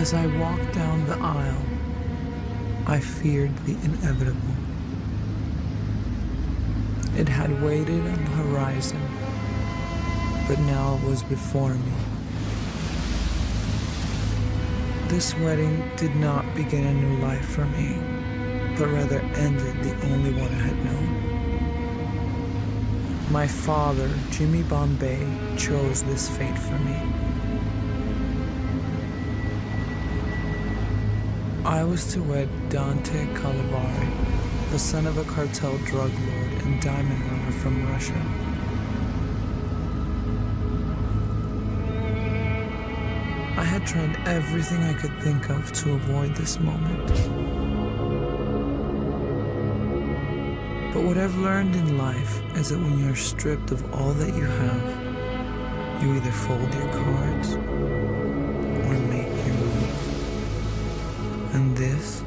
As I walked down the aisle, I feared the inevitable. It had waited on the horizon, but now it was before me. This wedding did not begin a new life for me, but rather ended the only one I had known. My father, Jimmy Bombay, chose this fate for me. I was to wed Dante Calavari, the son of a cartel drug lord and diamond runner from Russia. I had tried everything I could think of to avoid this moment. But what I've learned in life is that when you're stripped of all that you have, you either fold your cards or make your move. And this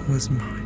was mine.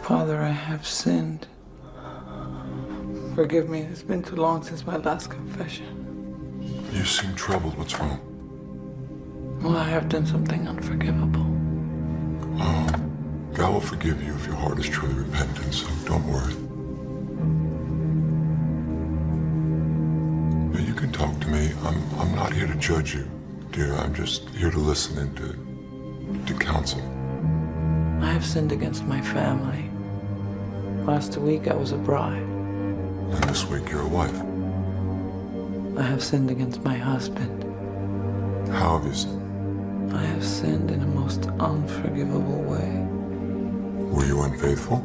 Father, I have sinned. Forgive me, it's been too long since my last confession. You seem troubled. What's wrong? Well, I have done something unforgivable. Oh, God will forgive you if your heart is truly repentant, so don't worry. Now, you can talk to me. I'm not here to judge you, dear. I'm just here to listen and to counsel. I have sinned against my family. Last week I was a bride. And this week you're a wife. I have sinned against my husband. How have you sinned? I have sinned in a most unforgivable way. Were you unfaithful?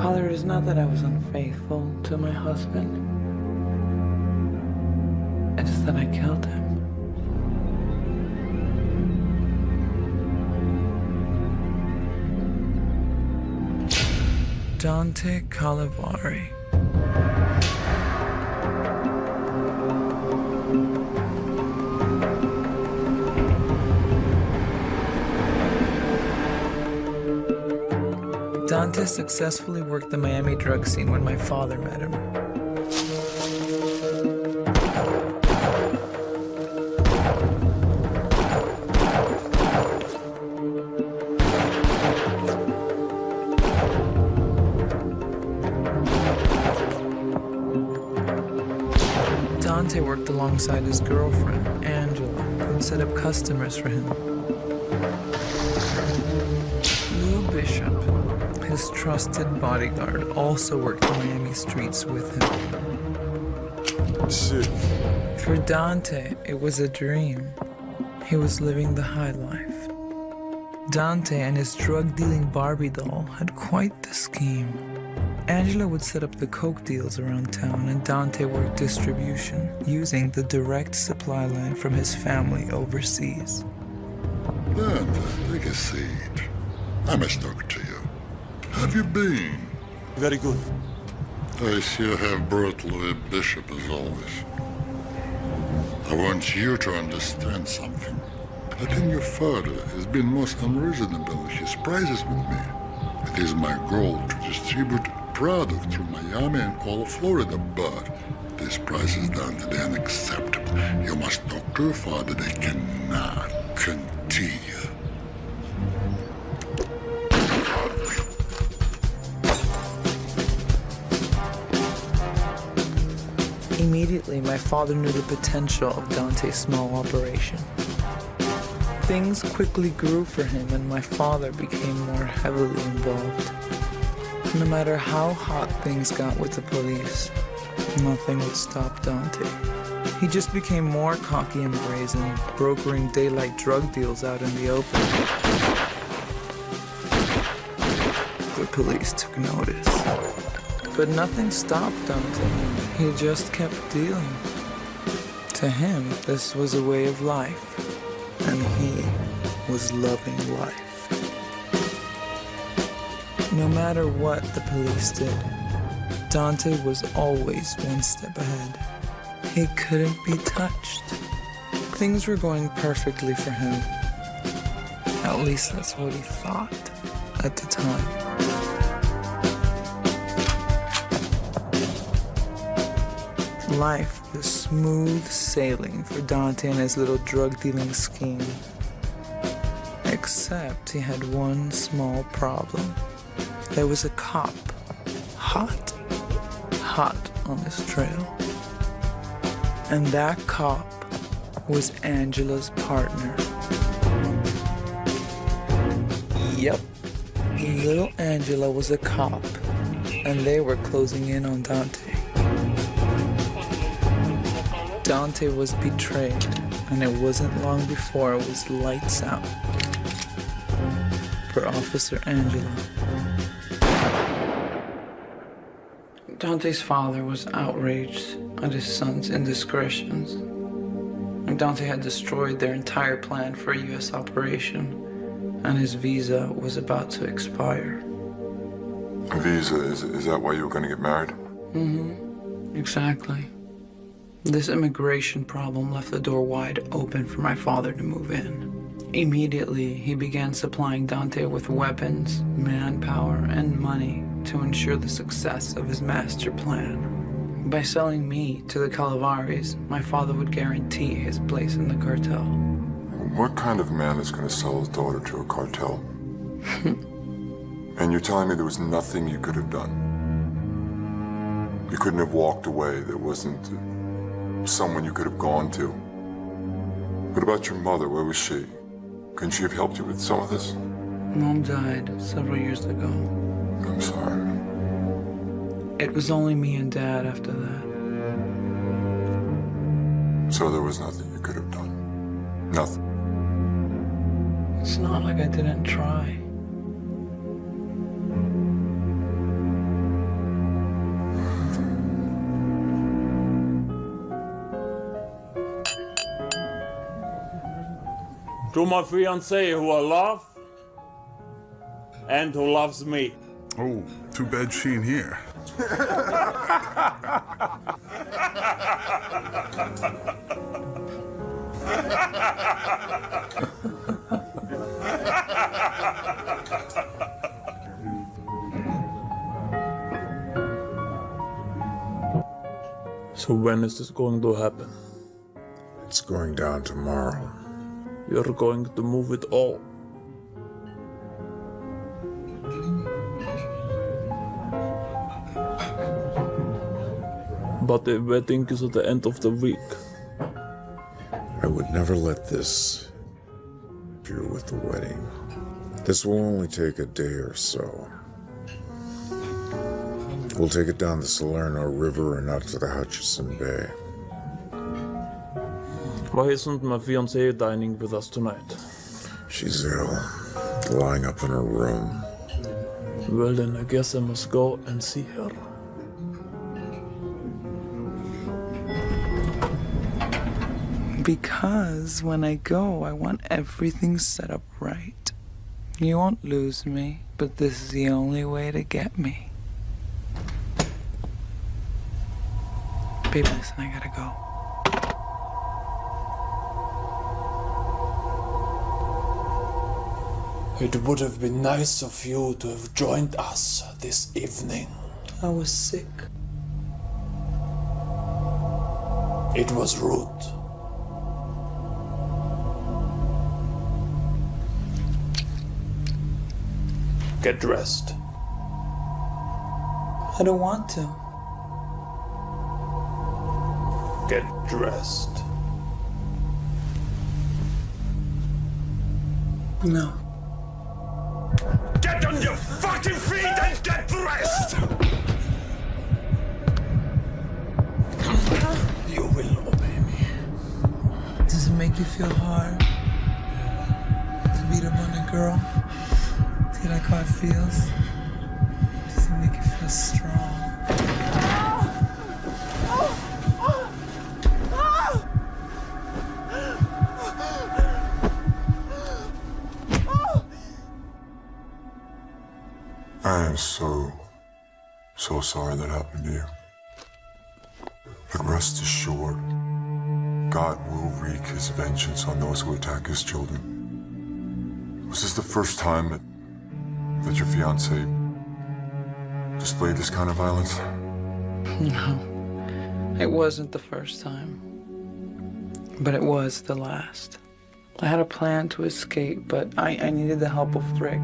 Father, it is not that I was unfaithful to my husband. It is that I killed him. Dante Calavari. Dante successfully worked the Miami drug scene when my father met him. Dante worked alongside his girlfriend, Angela, who'd set up customers for him. Lou Bishop, his trusted bodyguard, also worked the Miami streets with him. Shit. For Dante, it was a dream. He was living the high life. Dante and his drug-dealing Barbie doll had quite the scheme. Angela would set up the coke deals around town, and Dante worked distribution, using the direct supply line from his family overseas. Dante, take a seat. I must talk to you. Have you been? Very good. I see you have brought Louis Bishop as always. I want you to understand something. I think your father has been most unreasonable in his prices with me. It is my goal to distribute product through Miami and all of Florida, but this price is down to the unacceptable. You must talk to your father. They cannot continue. Immediately, my father knew the potential of Dante's small operation. Things quickly grew for him, and my father became more heavily involved. No matter how hot things got with the police, nothing would stop Dante. He just became more cocky and brazen, brokering daylight drug deals out in the open. The police took notice. But nothing stopped Dante. He just kept dealing. To him, this was a way of life, and he was loving life. No matter what the police did, Dante was always one step ahead. He couldn't be touched. Things were going perfectly for him. At least that's what he thought at the time. Life was smooth sailing for Dante and his little drug-dealing scheme. Except he had one small problem. There was a cop, hot on his trail. And that cop was Angela's partner. Yep, little Angela was a cop, and they were closing in on Dante. Dante was betrayed, and it wasn't long before it was lights out for Officer Angela. Dante's father was outraged at his son's indiscretions. Dante had destroyed their entire plan for a U.S. operation, and his visa was about to expire. A visa? Is that why you were going to get married? Mm-hmm. Exactly. This immigration problem left the door wide open for my father to move in. Immediately, he began supplying Dante with weapons, manpower, and money to ensure the success of his master plan. By selling me to the Calaveras, my father would guarantee his place in the cartel. What kind of man is going to sell his daughter to a cartel? And you're telling me there was nothing you could have done? You couldn't have walked away. There wasn't someone you could have gone to. What about your mother? Where was she? Couldn't she have helped you with some of this? Mom died several years ago. I'm sorry. It was only me and Dad after that. So there was nothing you could have done? Nothing? It's not like I didn't try. To my fiancée who I love and who loves me. Oh, too bad she ain't here. So when is this going to happen? It's going down tomorrow. You're going to move it all. But the wedding is at the end of the week. I would never let this interfere with the wedding. This will only take a day or so. We'll take it down the Salerno River and out to the Hutchison Bay. Why isn't my fiancée dining with us tonight? She's ill, lying up in her room. Well then, I guess I must go and see her. Because when I go, I want everything set up right. You won't lose me, but this is the only way to get me. Babe, listen, I gotta go. It would have been nice of you to have joined us this evening. I was sick. It was rude. Get dressed. I don't want to. get dressed. No. Get on your fucking feet and get dressed! You will obey me. Does it make you feel hard to beat up on a girl? Do you like how it feels? Does it make you feel strong? I am so sorry that happened to you. But rest assured, God will wreak his vengeance on those who attack his children. Was this the first time that your fiancé displayed this kind of violence? No, it wasn't the first time. But it was the last. I had a plan to escape, but I needed the help of Rick.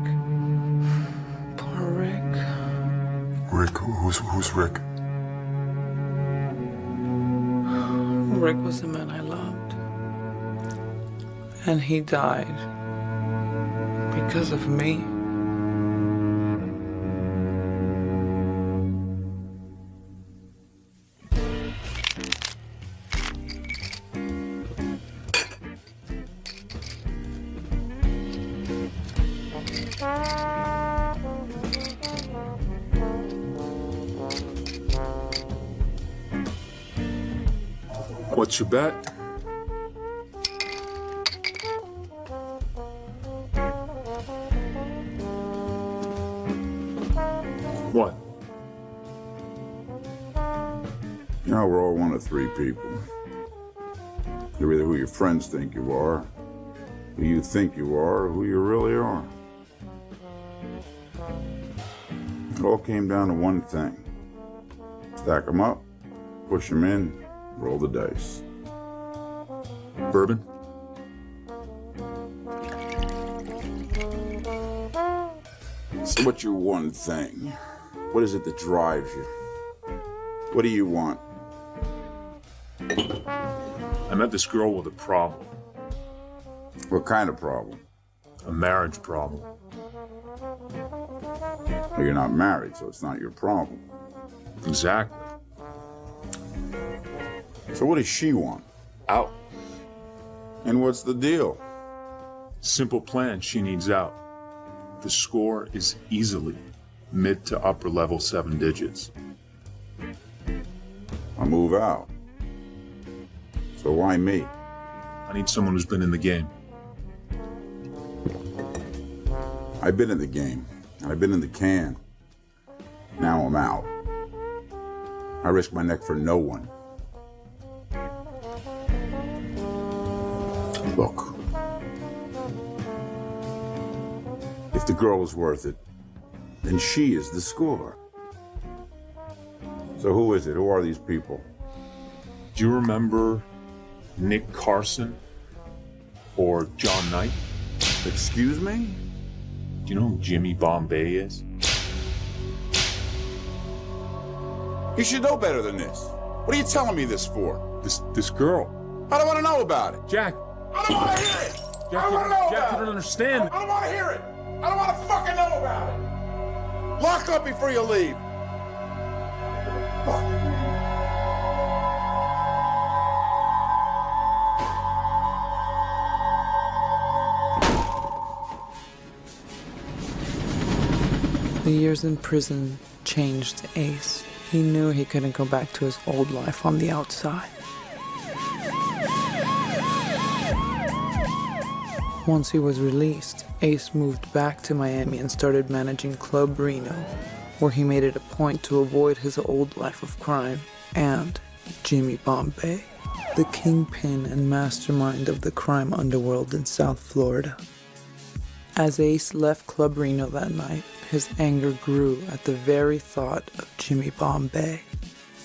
Poor Rick. Rick? Who's Rick? Rick was the man I loved. And he died because of me. What's your bet? What? You know, we're all one of three people. You're either who your friends think you are, who you think you are, or who you really are. It all came down to one thing. Stack them up, push them in, roll the dice. Bourbon? So what's your one thing? What is it that drives you? What do you want? I met this girl with a problem. What kind of problem? A marriage problem. Well, you're not married, so it's not your problem. Exactly. So what does she want? Out. And what's the deal? Simple plan, she needs out. The score is easily mid to upper level 7 digits. I move out. So why me? I need someone who's been in the game. I've been in the game. I've been in the can. Now I'm out. I risk my neck for no one. Look. If the girl is worth it, then she is the score. So who is it? Who are these people? Do you remember Nick Carson or John Knight? Excuse me? Do you know who Jimmy Bombay is? You should know better than this. What are you telling me this for? This girl. I don't want to know about it. Jack. I don't want to hear it. Jack, I don't want to know Jack, about you it. don't understand. I don't want to hear it. I don't want to fucking know about it. Lock up before you leave. Fuck. The years in prison changed Ace. He knew he couldn't go back to his old life on the outside. Once he was released, Ace moved back to Miami and started managing Club Reno, where he made it a point to avoid his old life of crime and Jimmy Bombay, the kingpin and mastermind of the crime underworld in South Florida. As Ace left Club Reno that night, his anger grew at the very thought of Jimmy Bombay.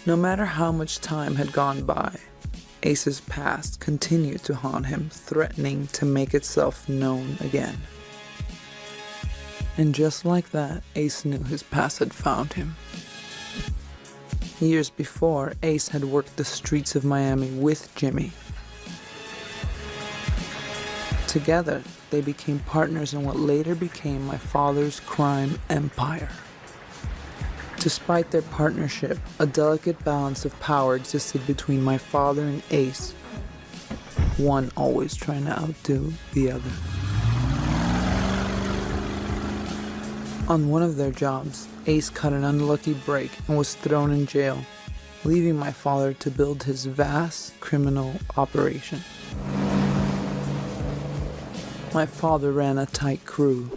No matter how much time had gone by, Ace's past continued to haunt him, threatening to make itself known again. And just like that, Ace knew his past had found him. Years before, Ace had worked the streets of Miami with Jimmy. Together, they became partners in what later became my father's crime empire. Despite their partnership, a delicate balance of power existed between my father and Ace, one always trying to outdo the other. On one of their jobs, Ace cut an unlucky break and was thrown in jail, leaving my father to build his vast criminal operation. My father ran a tight crew.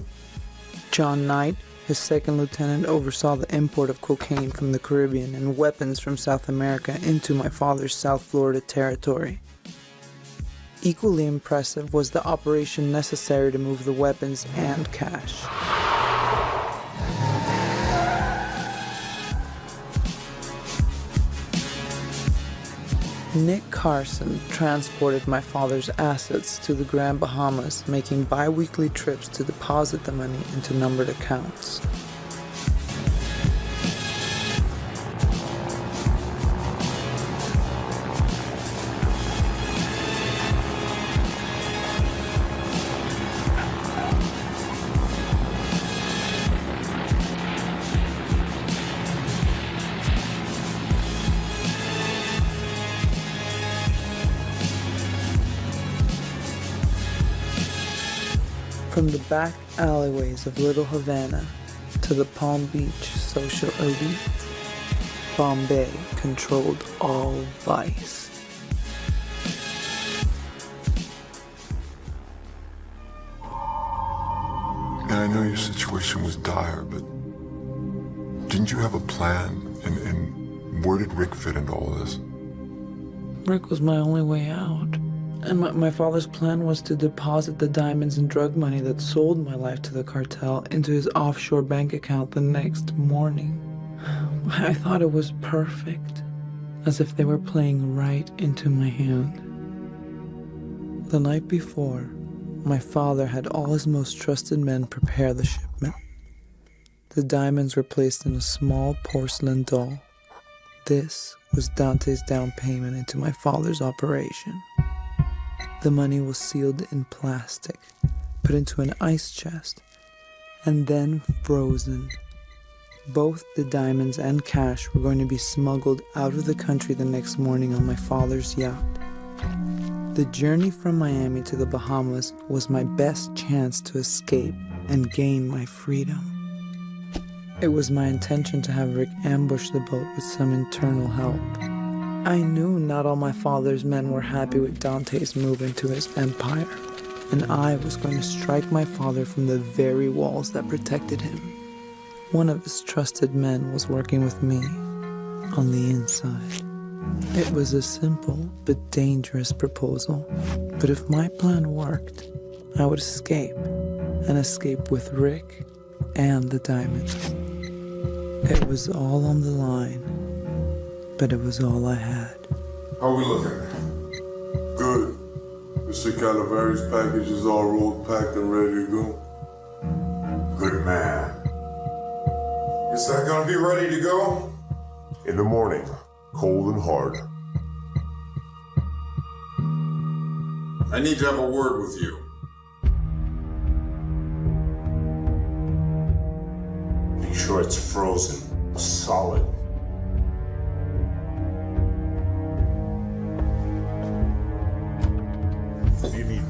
John Knight, his second lieutenant, oversaw the import of cocaine from the Caribbean and weapons from South America into my father's South Florida territory. Equally impressive was the operation necessary to move the weapons and cash. Nick Carson transported my father's assets to the Grand Bahamas, making bi-weekly trips to deposit the money into numbered accounts. From the back alleyways of Little Havana to the Palm Beach social elite, Bombay controlled all vice. And I know your situation was dire, but didn't you have a plan? And where did Rick fit into all this? Rick was my only way out. And my father's plan was to deposit the diamonds and drug money that sold my life to the cartel into his offshore bank account the next morning. I thought it was perfect, as if they were playing right into my hand. The night before, my father had all his most trusted men prepare the shipment. The diamonds were placed in a small porcelain doll. This was Dante's down payment into my father's operation. The money was sealed in plastic, put into an ice chest, and then frozen. Both the diamonds and cash were going to be smuggled out of the country the next morning on my father's yacht. The journey from Miami to the Bahamas was my best chance to escape and gain my freedom. It was my intention to have Rick ambush the boat with some internal help. I knew not all my father's men were happy with Dante's move into his empire, and I was going to strike my father from the very walls that protected him. One of his trusted men was working with me on the inside. It was a simple but dangerous proposal, but if my plan worked, I would escape, and escape with Rick and the diamonds. It was all on the line. But it was all I had. How we looking? Good. Mr. Calaveri's package is all rolled, packed, and ready to go. Good man. Is that gonna be ready to go? In the morning, cold and hard. I need to have a word with you. Make sure it's frozen, solid.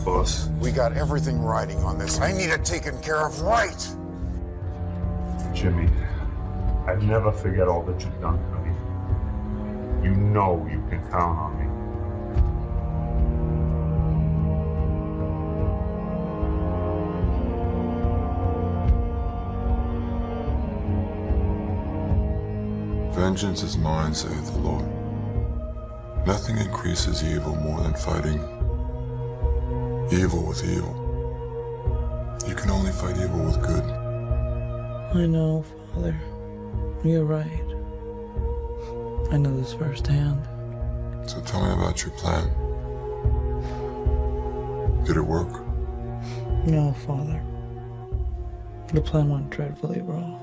Boss. We got everything riding on this. I need it taken care of right. Jimmy, I'd never forget all that you've done for me. You know you can count on me. Vengeance is mine, saith the Lord. Nothing increases evil more than fighting evil with evil. You can only fight evil with good. I know, Father. You're right. I know this firsthand. So tell me about your plan. Did it work? No, Father. The plan went dreadfully wrong.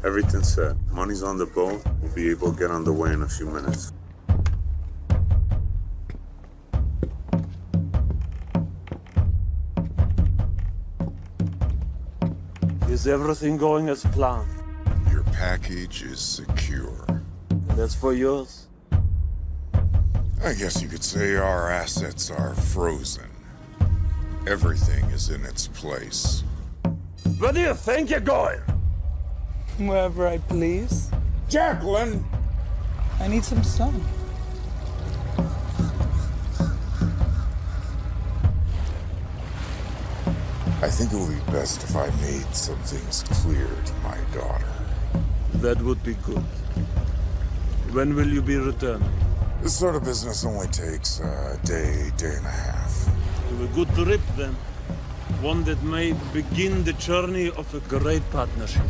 Everything's set. Money's on the boat. We'll be able to get on the way in a few minutes. Is everything going as planned? Your package is secure. That's for yours. I guess you could say our assets are frozen. Everything is in its place. Where do you think you're going? Wherever I please. Jacqueline! I need some sun. I think it would be best if I made some things clear to my daughter. That would be good. When will you be returning? This sort of business only takes a day, day and a half. To a good trip, then. One that may begin the journey of a great partnership.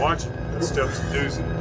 Watch it. That stuff's a doozy.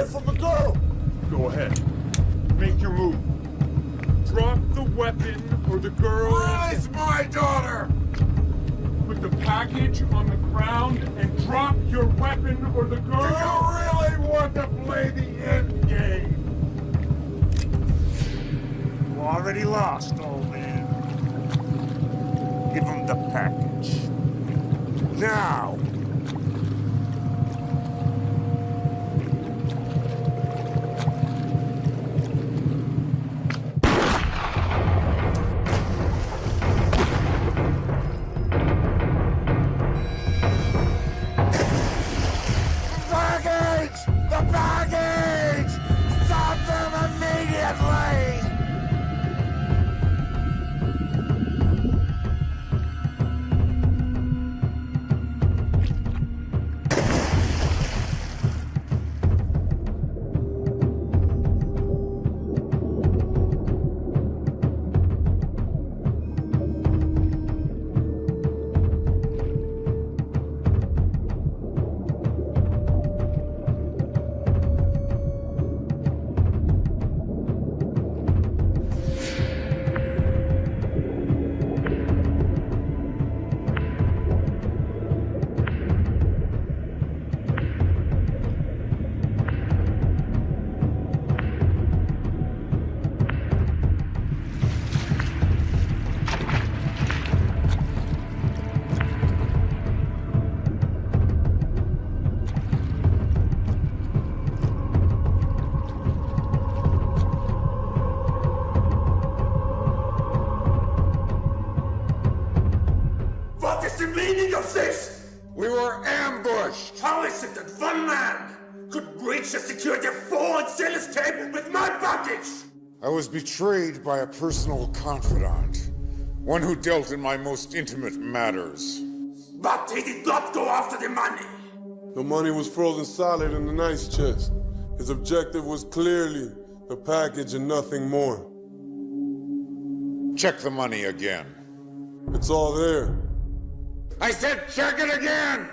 away from the girl! Go ahead. Make your move. Drop the weapon or the girl... Where's my daughter? Put the package on the ground and drop your weapon or the girl... Do you really want to play the end game? You already lost, old man. Give him the package. Now! We were ambushed! How is it that one man could breach the security of 4 Zealous tape with my package? I was betrayed by a personal confidant, one who dealt in my most intimate matters. But he did not go after the money. The money was frozen solid in the nice chest. His objective was clearly the package and nothing more. Check the money again. It's all there. I said check it again!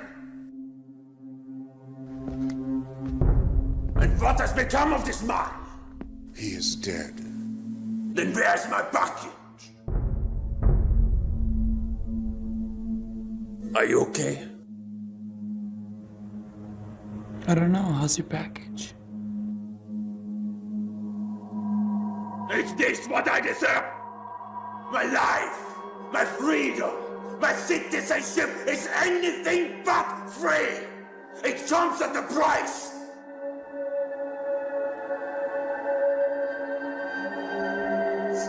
And what has become of this man? He is dead. Then where's my package? Are you okay? I don't know. How's your package? Is this what I deserve? My life, my freedom, my citizenship is anything but free. It comes at a price.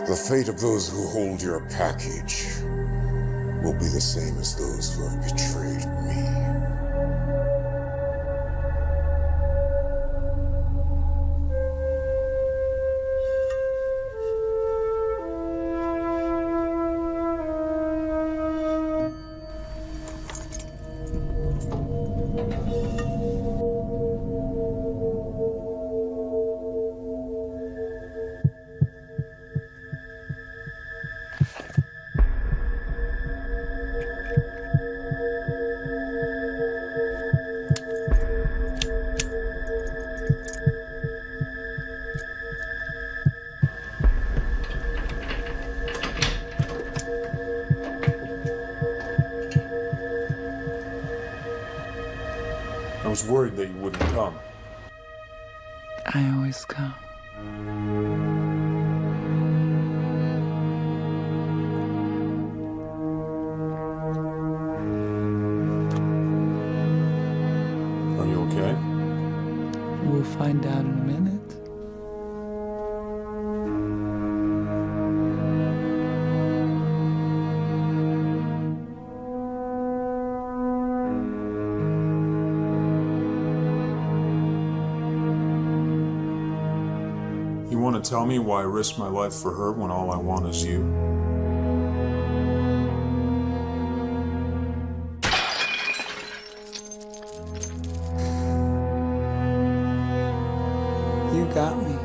The fate of those who hold your package will be the same as those who have betrayed me. I was worried that you wouldn't come. I always come. Are you okay? We'll find out in a minute. You want to tell me why I risked my life for her when all I want is you? You got me.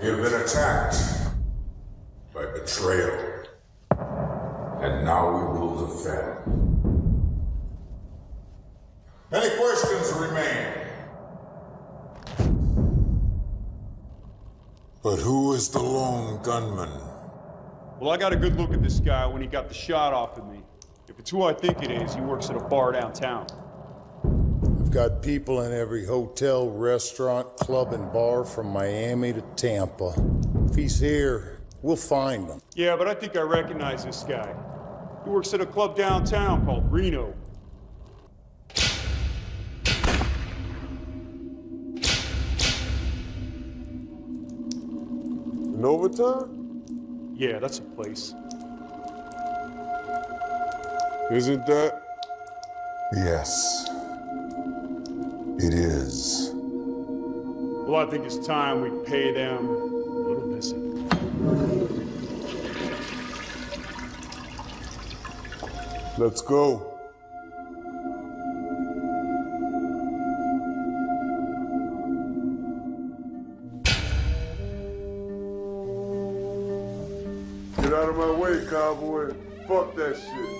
We have been attacked by betrayal, and now we will defend. Many questions remain. But who is the lone gunman? Well, I got a good look at this guy when he got the shot off of me. If it's who I think it is, he works at a bar downtown. I've got people in every hotel, restaurant, club, and bar from Miami to Tampa. If he's here, we'll find him. Yeah, but I think I recognize this guy. He works at a club downtown called Reno. Novoton? Yeah, that's a place. Isn't that? Yes, it is. Well, I think it's time we pay them a little visit. Let's go. Get out of my way, cowboy. Fuck that shit.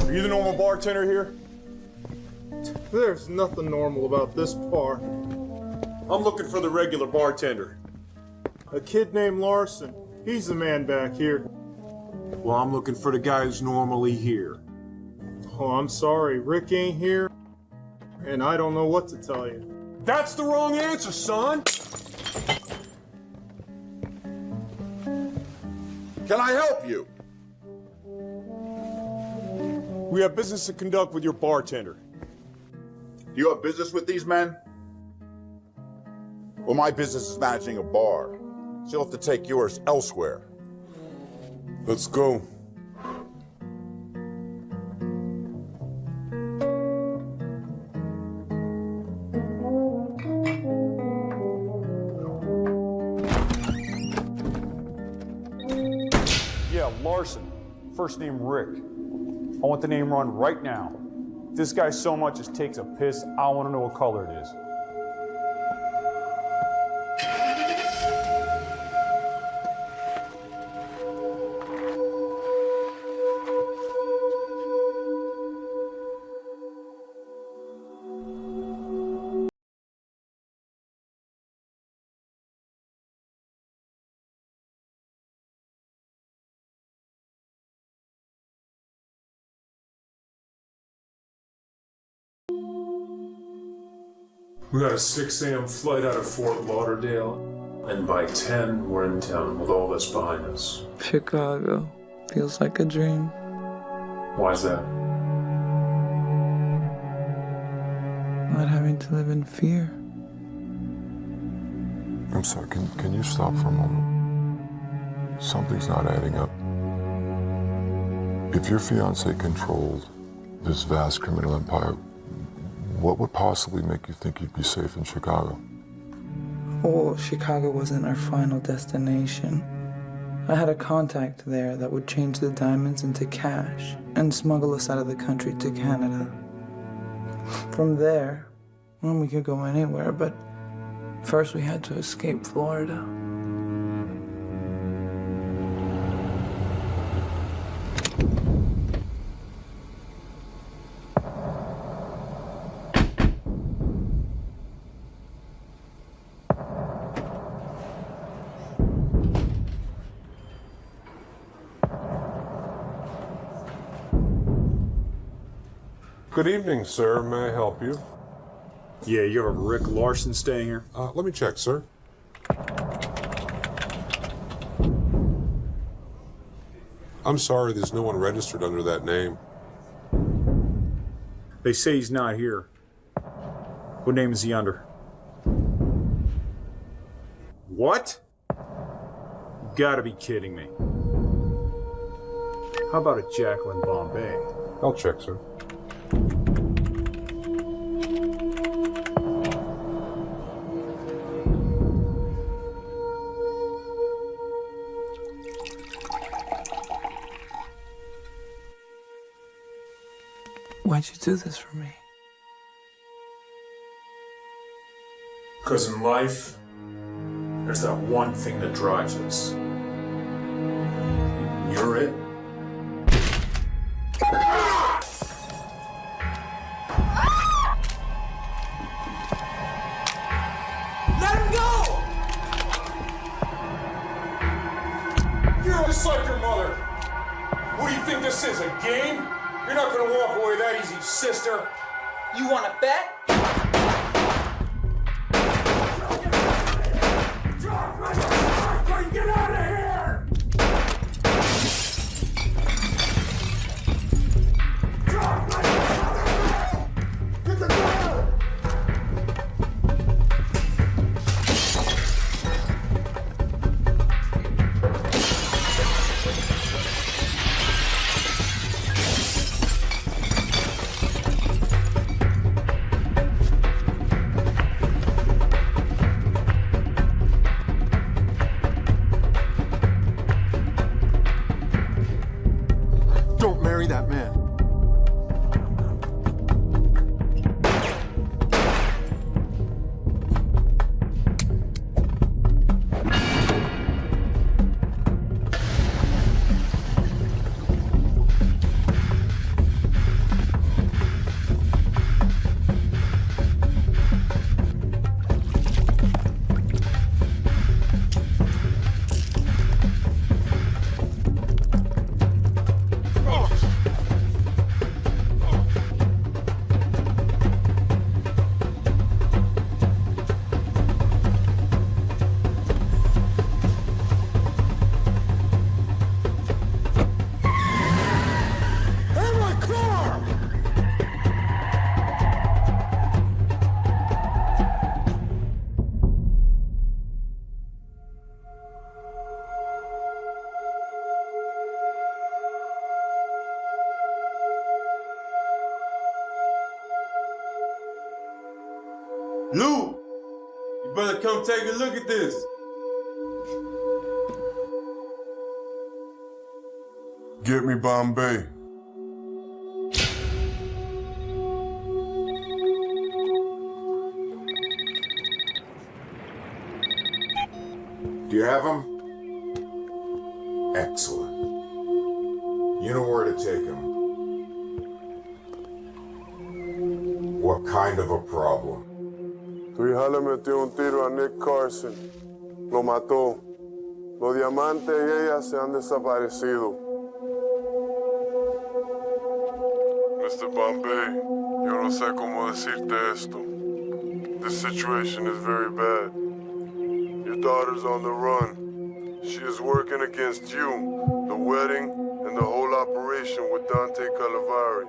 Are you the normal bartender here? There's nothing normal about this bar. I'm looking for the regular bartender. A kid named Larson. He's the man back here. Well, I'm looking for the guy who's normally here. Oh, I'm sorry. Rick ain't here, and I don't know what to tell you. That's the wrong answer, son! Can I help you? We have business to conduct with your bartender. Do you have business with these men? Well, my business is managing a bar. So you'll have to take yours elsewhere. Let's go. Yeah, Larson. First name Rick. I want the name run right now. If this guy so much as takes a piss, I want to know what color it is. We got a 6 a.m. flight out of Fort Lauderdale, and by 10, we're in town with all this behind us. Chicago feels like a dream. Why's that? Not having to live in fear. I'm sorry, can you stop for a moment? Something's not adding up. If your fiance controlled this vast criminal empire, what would possibly make you think you'd be safe in Chicago? Oh, Chicago wasn't our final destination. I had a contact there that would change the diamonds into cash and smuggle us out of the country to Canada. From there, well, we could go anywhere, but first we had to escape Florida. Good evening, sir. May I help you? Yeah, you have a Rick Larson staying here? Let me check, sir. I'm sorry, there's no one registered under that name. They say he's not here. What name is he under? What? You gotta be kidding me. How about a Jacqueline Bombay? I'll check, sir. Why'd you do this for me? Because in life, there's that one thing that drives us. You're it. Let him go! You're just like your mother. What do you think this is, a game? You're not gonna walk away that easy, sister. You wanna bet? Get out of here! Get the gun! Don't marry that man. Lou, you better come take a look at this. Get me Bombay. Do you have him? Excellent. You know where to take him. What kind of a problem? Tu hija le metió un tiro a Nick Carson. Lo mató. Los diamantes y ella se han desaparecido. Mr. Bombay, yo no sé cómo decirte esto. This situation is very bad. Your daughter's on the run. She is working against you, the wedding, and the whole operation with Dante Calavari.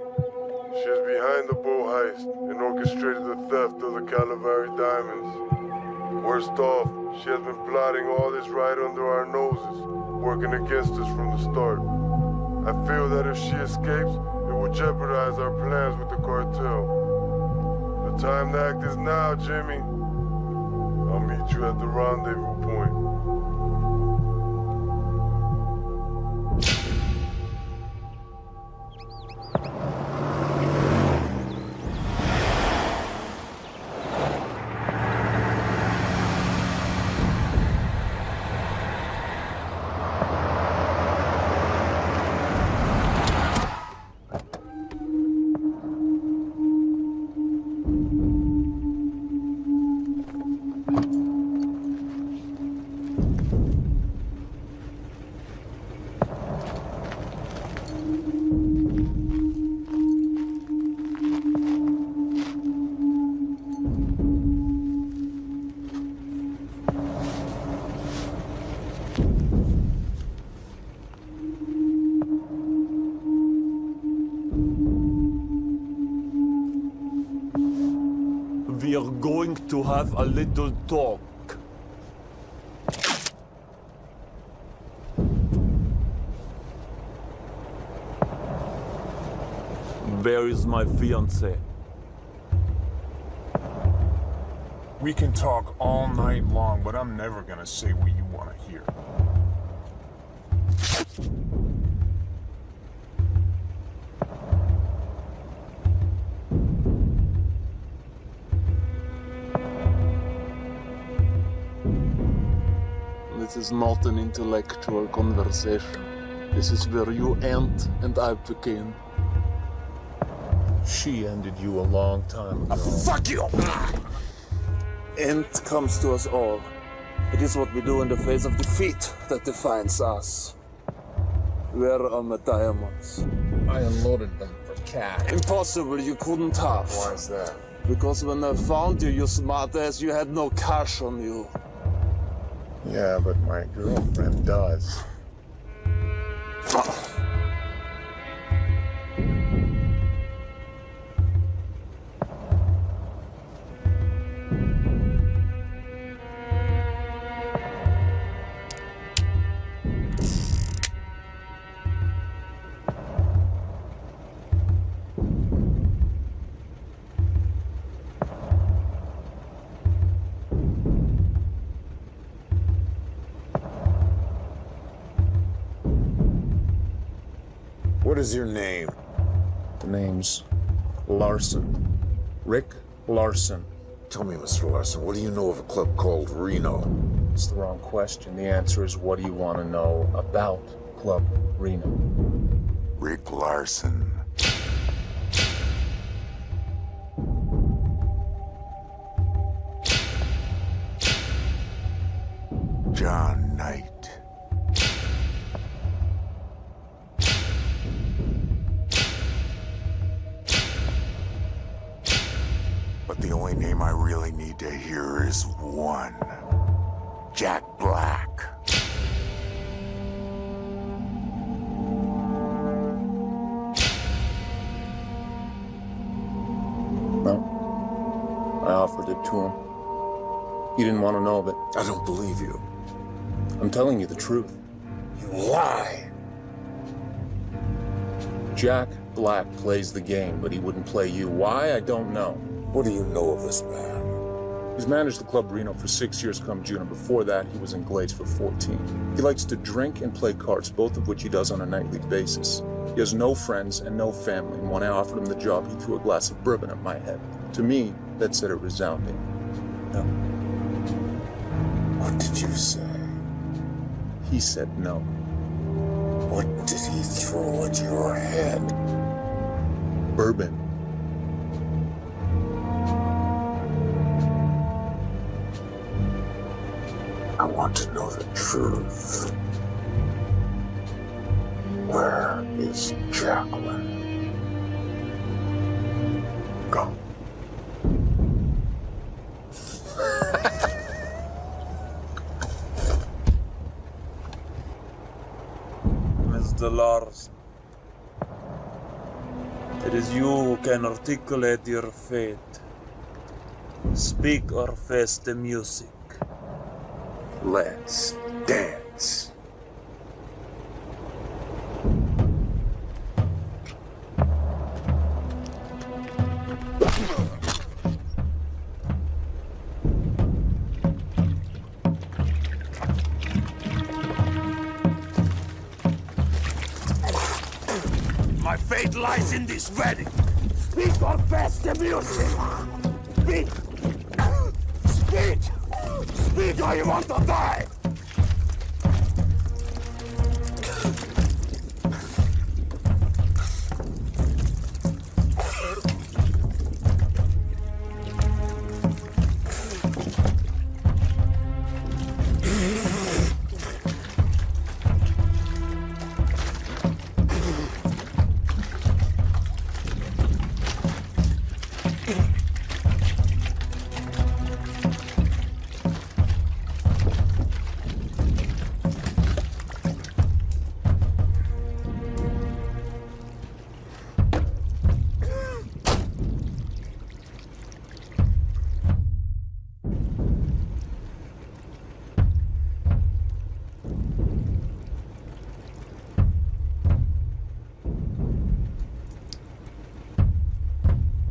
She is behind the boat heist and orchestrated the theft of the Calavari diamonds. Worst off, she has been plotting all this right under our noses, working against us from the start. I feel that if she escapes, it will jeopardize our plans with the cartel. The time to act is now, Jimmy. I'll meet you at the rendezvous point. We are going to have a little talk. Where is my fiancée? We can talk all night long, but I'm never gonna say what you want to hear. is not an intellectual conversation. This is where you end and I begin. She ended you a long time ago. Fuck you! End comes to us all. It is what we do in the face of defeat that defines us. Where are my diamonds? I unloaded them for cash. Impossible, you couldn't have. Why is that? Because when I found you, you smartass, you had no cash on you. Yeah, but my girlfriend does. What is your name? The name's Larson. Rick Larson. Tell me, Mr. Larson, what do you know of a club called Reno? It's the wrong question. The answer is, what do you want to know about Club Reno? Rick Larson. John Knight. But the only name I really need to hear is one. Jack Black. Well, I offered it to him. He didn't want to know, but I don't believe you. I'm telling you the truth. You lie. Jack Black plays the game, but he wouldn't play you. Why? I don't know. What do you know of this man? He's managed the Club Reno for 6 years come June, and before that, he was in Glades for 14. He likes to drink and play cards, both of which he does on a nightly basis. He has no friends and no family, and when I offered him the job, he threw a glass of bourbon at my head. To me, that said a resounding no. What did you say? He said no. What did he throw at your head? Bourbon. I want to know the truth. Where is Jacqueline? Go. Mr. Larson, it is you who can articulate your fate. Speak or face the music. Let's dance. My fate lies in this wedding. Speak or face the music. Speak. Speak. Speak or you want to die.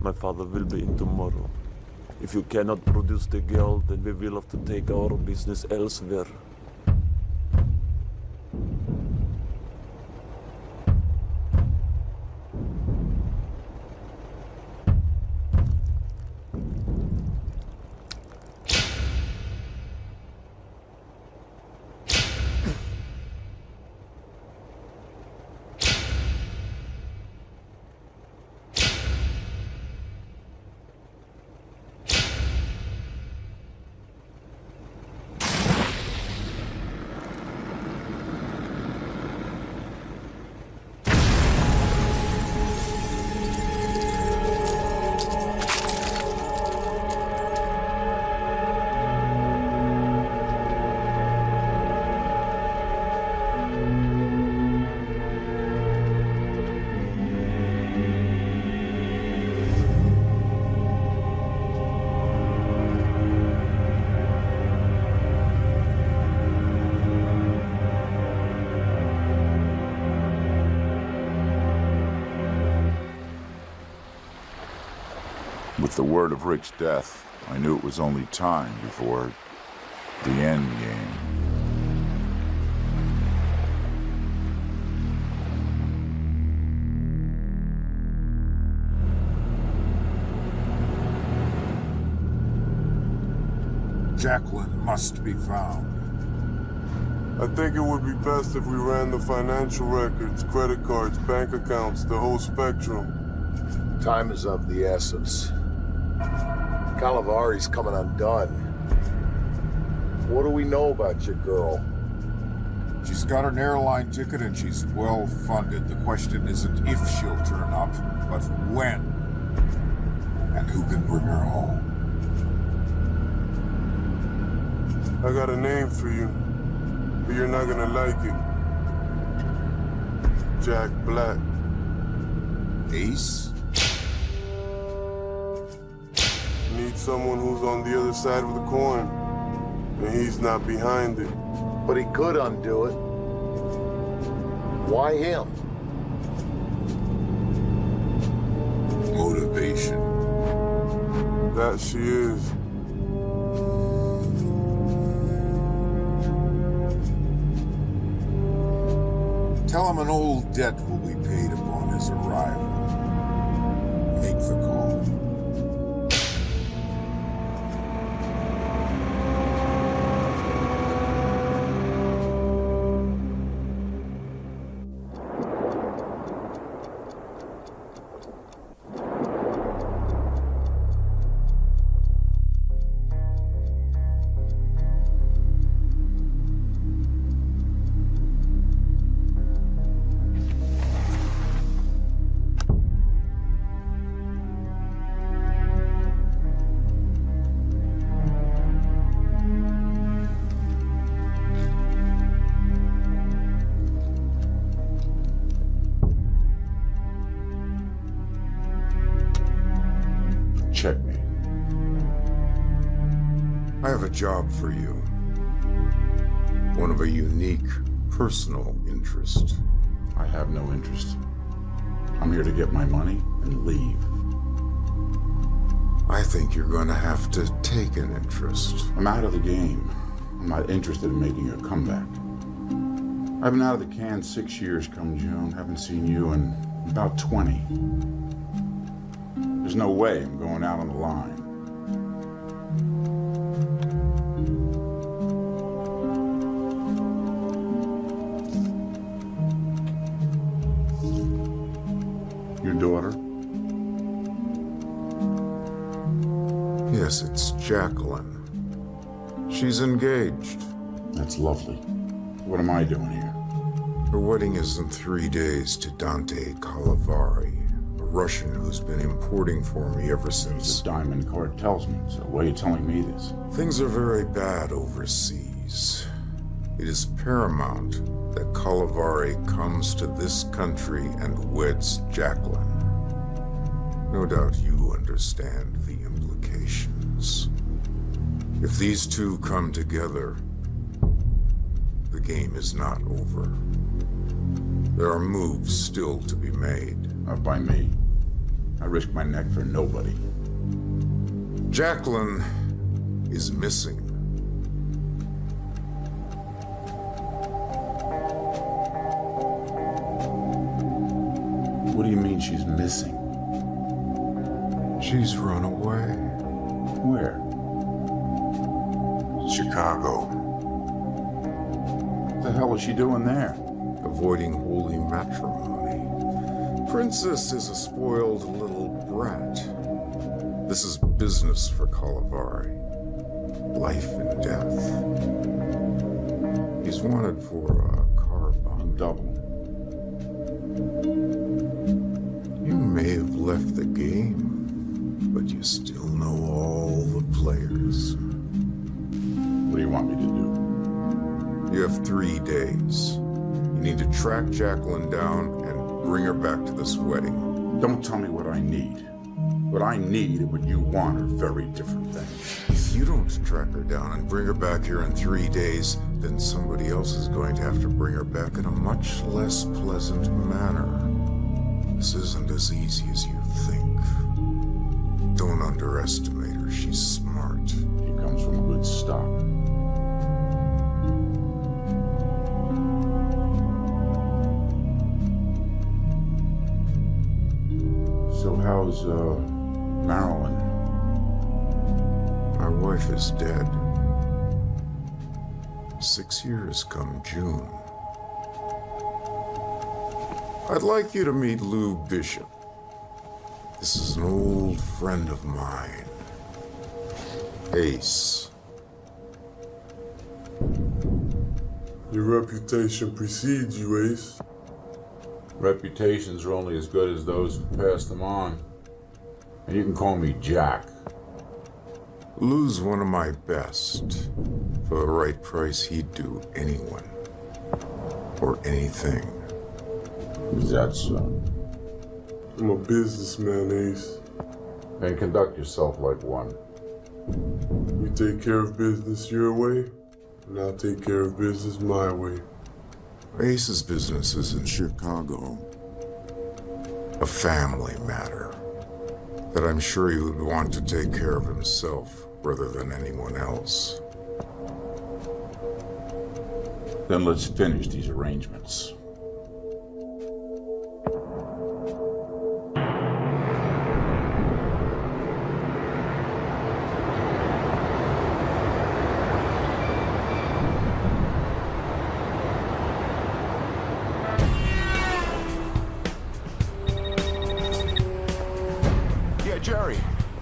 My father will be in tomorrow. If you cannot produce the girl, then we will have to take our business elsewhere. With the word of Rick's death, I knew it was only time before the end game. Jacqueline must be found. I think it would be best if we ran the financial records, credit cards, bank accounts, the whole spectrum. Time is of the essence. Calavari's coming undone. What do we know about your girl? She's got an airline ticket and she's well funded. The question isn't if she'll turn up, but when. And who can bring her home. I got a name for you, but you're not gonna like it. Jack Black. Ace? Need someone who's on the other side of the coin, and he's not behind it. But he could undo it. Why him? Motivation. That she is. Tell him an old debt will be paid upon his arrival. Make the call. Checkmate. I have a job for you. One of a unique personal interest. I have no interest. I'm here to get my money and leave. I think you're going to have to take an interest. I'm out of the game. I'm not interested in making a comeback. I've been out of the can 6 years come June. Haven't seen you in about 20. There's no way I'm going out on the line. Your daughter? Yes, it's Jacqueline. She's engaged. That's lovely. What am I doing here? Her wedding is in 3 days to Dante Calavari, a Russian who's been importing for me ever since. The diamond cartelsman, so why are you telling me this? Things are very bad overseas. It is paramount that Calavari comes to this country and weds Jacqueline. No doubt you understand the implications. If these two come together, the game is not over. There are moves still to be made. Not by me. I risk my neck for nobody. Jacqueline is missing. What do you mean she's missing? She's run away. Where? Chicago. What the hell is she doing there? Avoiding holy matrimony. Princess is a spoiled little brat. This is business for Calavari. Life and death. He's wanted for a car bomb. Double. You may have left the game, but you still know all the players. What do you want me to do? You have 3 days. You need to track Jacqueline down and bring her back to this wedding. Don't tell me what I need. What I need and what you want are very different things. If you don't track her down and bring her back here in 3 days, then somebody else is going to have to bring her back in a much less pleasant manner. This isn't as easy as you think. Don't underestimate her. She's smart. She comes from good stock. So how's, Marilyn? My wife is dead. 6 years come June. I'd like you to meet Lou Bishop. This is an old friend of mine. Ace. Your reputation precedes you, Ace. Reputations are only as good as those who pass them on. And you can call me Jack. Lou's one of my best. For the right price, he'd do anyone. Or anything. Is that so? I'm a businessman, Ace. Then conduct yourself like one. You take care of business your way, and I'll take care of business my way. Ace's business is in Chicago. A family matter that I'm sure he would want to take care of himself rather than anyone else. Then let's finish these arrangements.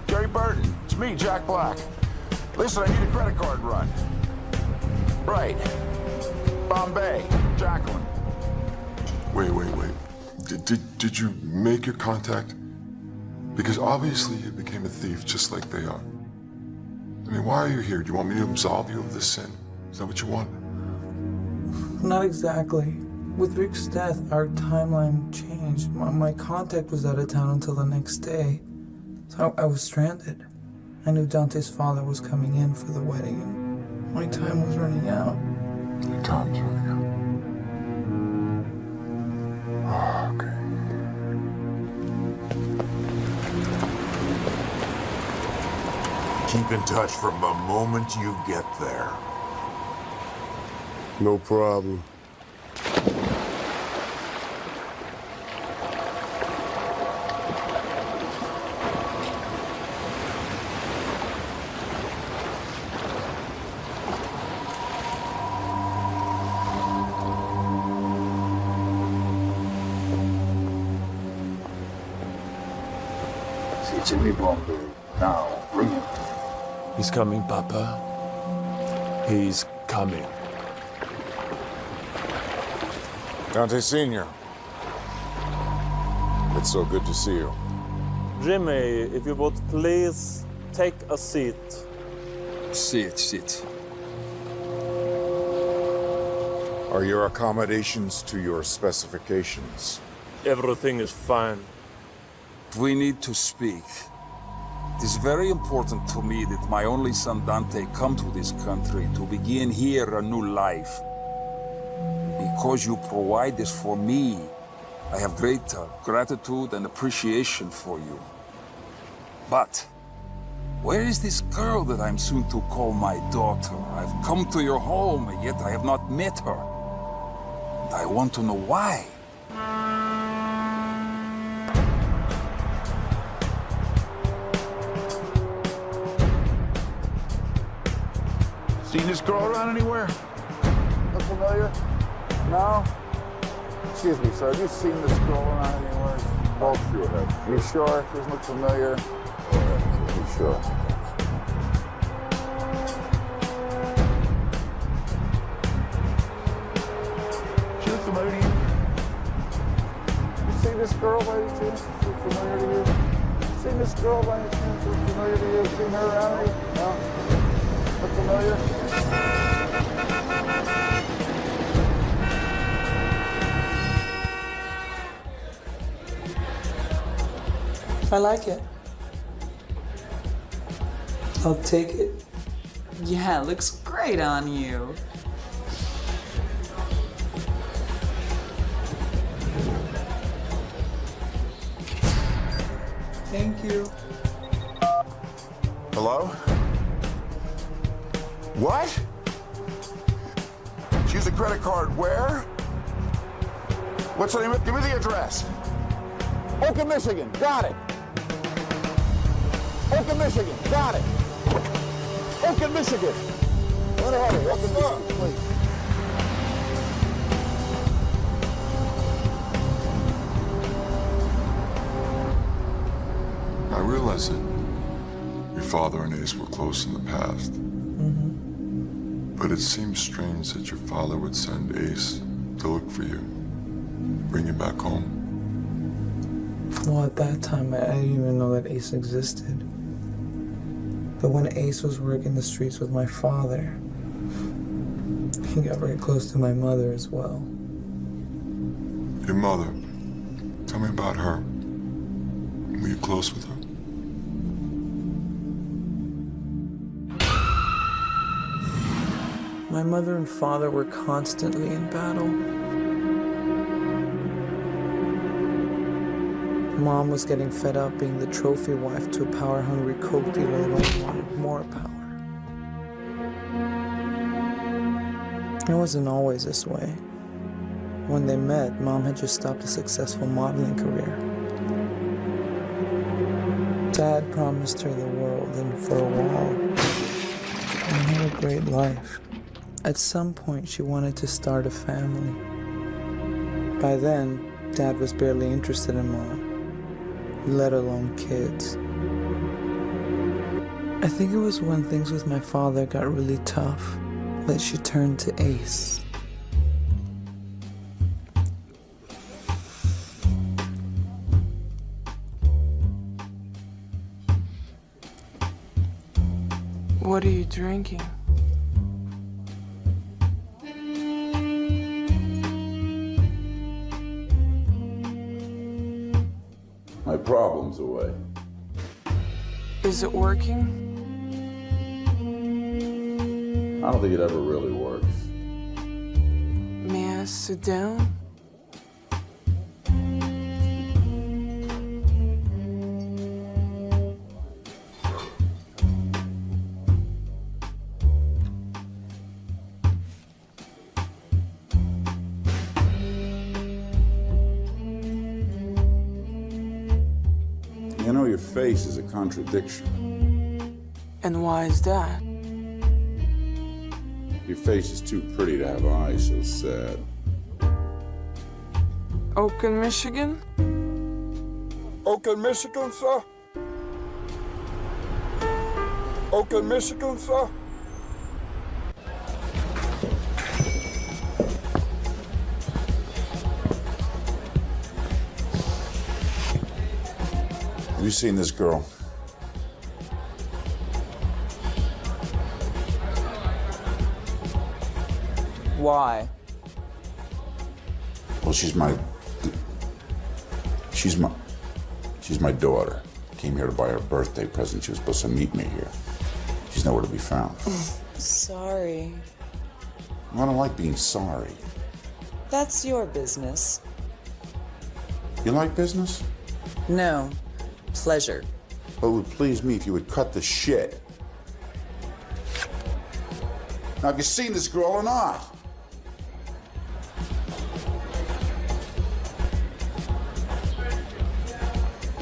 Jerry Burton. It's me, Jack Black. Listen, I need a credit card run. Right. Bombay. Jacqueline. Wait. Did you make your contact? Because obviously you became a thief just like they are. I mean, why are you here? Do you want me to absolve you of this sin? Is that what you want? Not exactly. With Rick's death, our timeline changed. My contact was out of town until the next day. So I was stranded. I knew Dante's father was coming in for the wedding, and my time was running out. Your time's running out. Oh, okay. Keep in touch from the moment you get there. No problem. Jimmy Bombay. Now, bring him. He's coming, Papa. He's coming. Dante Sr. It's so good to see you. Jimmy, if you would please take a seat. Sit. Are your accommodations to your specifications? Everything is fine. We need to speak. It is very important to me that my only son Dante come to this country to begin here a new life. Because you provide this for me, I have great gratitude and appreciation for you. But where is this girl that I'm soon to call my daughter? I've come to your home, and yet I have not met her. And I want to know why. Seen this girl around anywhere? Look familiar? No? Excuse me, sir. Have you seen this girl around anywhere? Oh, sure. You sure? She doesn't look familiar? You sure? She look familiar to you? You seen this girl by any chance? She look familiar to you? Seen this girl by any chance? Look familiar to you? Seen her around here? No? Look familiar? I like it. I'll take it. Yeah, it looks great on you. Thank you. Hello? What? She used a credit card where? What's the name of it? Give me the address. Oakland, Michigan. Got it. Oakland, Michigan. Got it. Oakland, Michigan. In a hurry. Oakland, Michigan, please. I realize that your father and Ace were close in the past. But it seems strange that your father would send Ace to look for you, bring you back home. Well, at that time, I didn't even know that Ace existed. But when Ace was working the streets with my father, he got very close to my mother as well. Your mother, tell me about her. Were you close with her? My mother and father were constantly in battle. Mom was getting fed up being the trophy wife to a power-hungry coke dealer that only wanted more power. It wasn't always this way. When they met, Mom had just stopped a successful modeling career. Dad promised her the world, and for a while, they had a great life. At some point, she wanted to start a family. By then, Dad was barely interested in Mom, let alone kids. I think it was when things with my father got really tough that she turned to Ace. What are you drinking? My problem's away. Is it working? I don't think it ever really works. May I sit down? You know, your face is a contradiction. And why is that? Your face is too pretty to have eyes so sad. Oakland, Michigan? Oakland, Michigan, sir? Oakland, Michigan, sir? Have you seen this girl? Why? Well, she's my daughter. Came here to buy her birthday present. She was supposed to meet me here. She's nowhere to be found. Sorry. I don't like being sorry. That's your business. You like business? No. Pleasure. Well, it would please me if you would cut the shit. Now, have you seen this girl or not?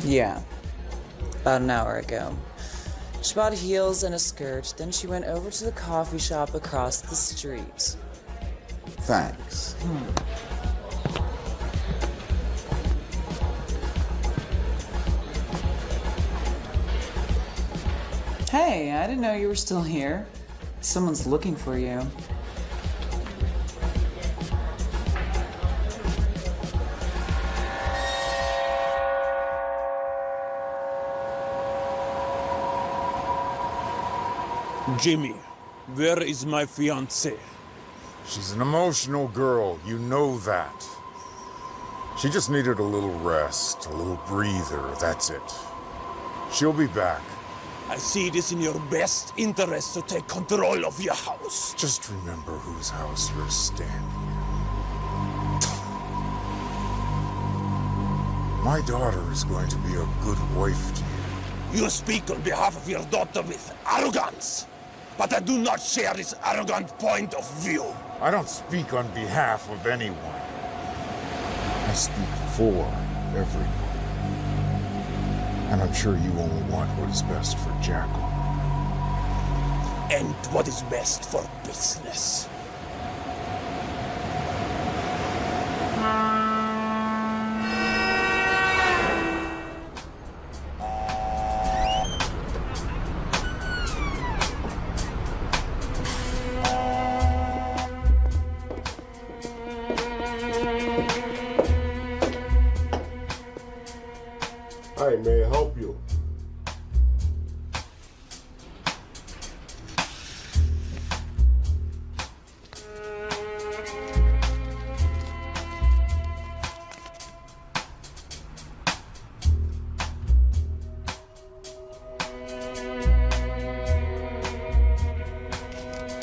Yeah. About an hour ago. She bought heels and a skirt, then she went over to the coffee shop across the street. Thanks. Hey, I didn't know you were still here. Someone's looking for you. Jimmy, where is my fiancée? She's an emotional girl, you know that. She just needed a little rest, a little breather, that's it. She'll be back. I see it is in your best interest to take control of your house. Just remember whose house you're standing in. My daughter is going to be a good wife to you. You speak on behalf of your daughter with arrogance, but I do not share this arrogant point of view. I don't speak on behalf of anyone. I speak for everyone. And I'm sure you only want what is best for Jacqueline. And what is best for business. Hi, may I help you?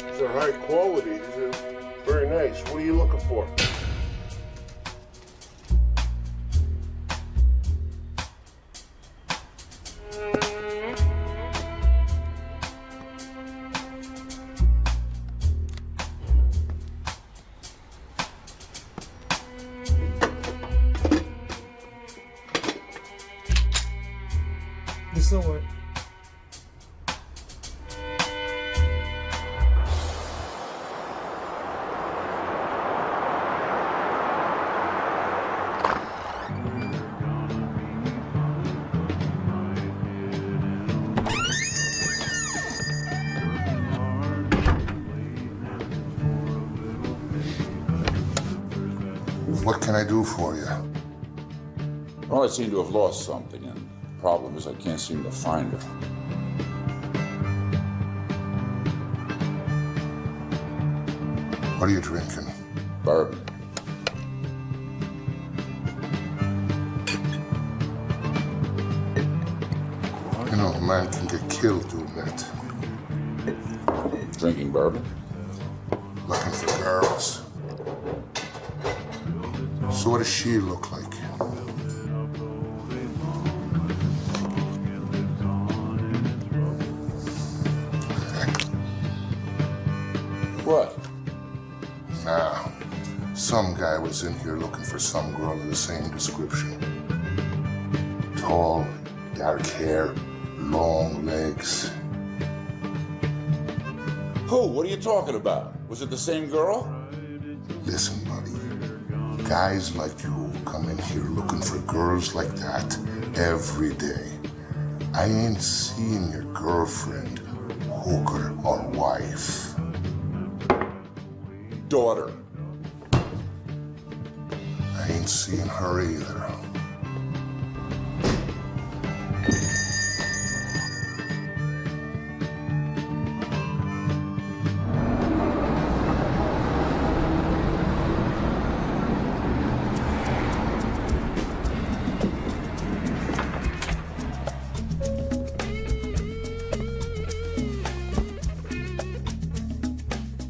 These are high quality. These are very nice. What are you looking for? This'll work. What can I do for you? Well, I seem to have lost something, and the problem is I can't seem to find her. What are you drinking? Bourbon. You know, a man can get killed doing that. Drinking bourbon? Looking for girls. So what does she look like? What? Nah. Some guy was in here looking for some girl of the same description. Tall, dark hair, long legs. Who? What are you talking about? Was it the same girl? Listen, buddy. Guys like you come in here looking for girls like that every day. I ain't seeing your girlfriend, hooker, or wife. Daughter. I ain't seeing her either.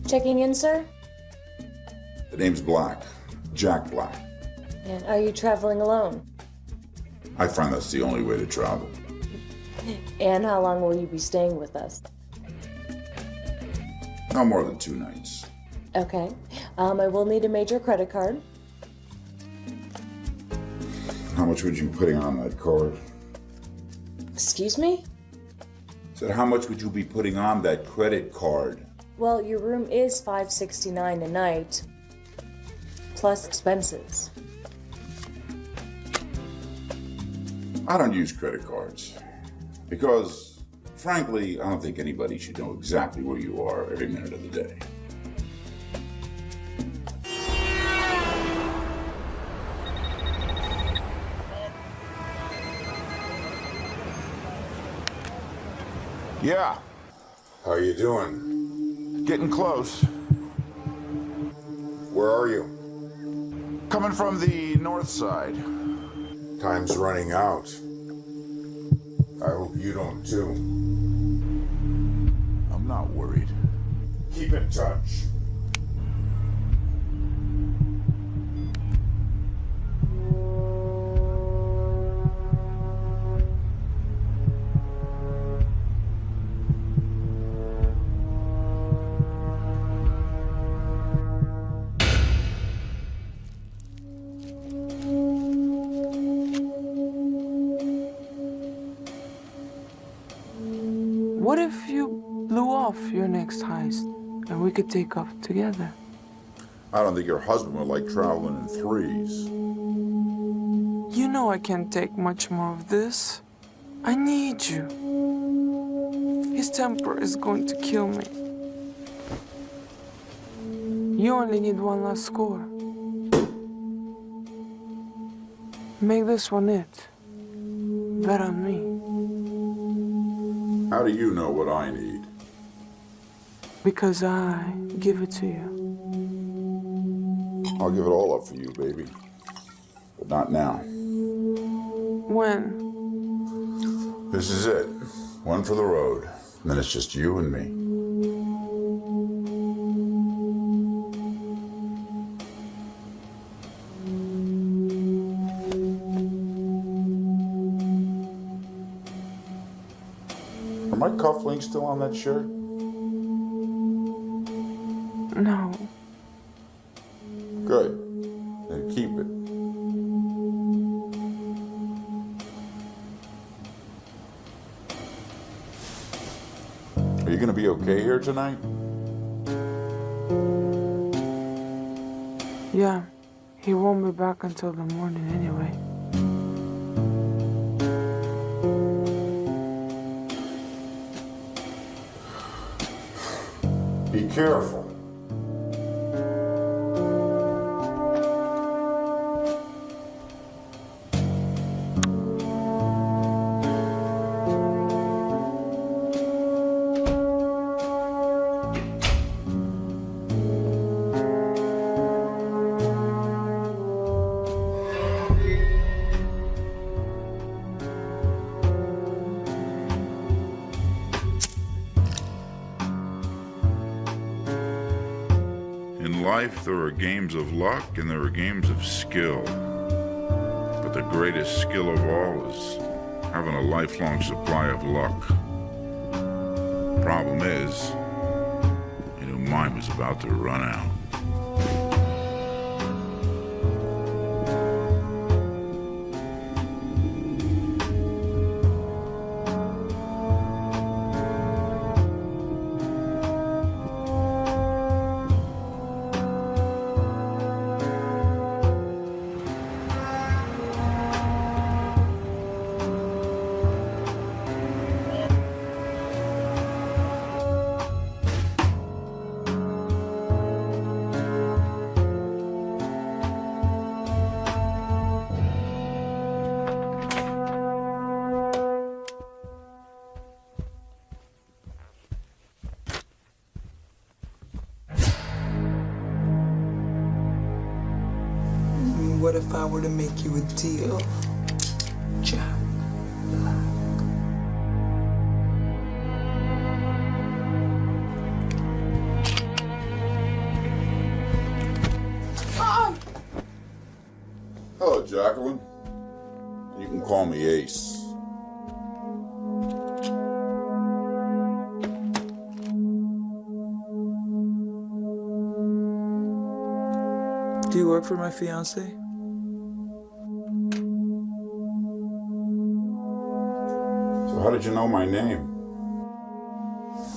Checking in, sir? The name's Black. Jack Black. And are you traveling alone? I find that's the only way to travel. And how long will you be staying with us? No more than 2 nights. Okay. I will need a major credit card. How much would you be putting on that card? Excuse me? I said, how much would you be putting on that credit card? Well, your room is $569 a night, plus expenses. I don't use credit cards because, frankly, I don't think anybody should know exactly where you are every minute of the day. Yeah. How you doing? Getting close. Where are you? Coming from the north side. Time's running out. I hope you don't too. I'm not worried. Keep in touch. What if you blew off your next heist and we could take off together? I don't think your husband would like traveling in threes. You know I can't take much more of this. I need you. His temper is going to kill me. You only need one last score. Make this one it. Bet on me. How do you know what I need? Because I give it to you. I'll give it all up for you, baby. But not now. When? This is it. One for the road. And then it's just you and me. Are my cufflinks still on that shirt? No. Good. Then keep it. Are you gonna be okay here tonight? Yeah, he won't be back until the morning anyway. Be careful. In life, there are games of luck and there are games of skill. But the greatest skill of all is having a lifelong supply of luck. Problem is, I knew mine was about to run out. What if I were to make you a deal, Jack? Hello, Jacqueline. You can call me Ace. Do you work for my fiance? So how did you know my name?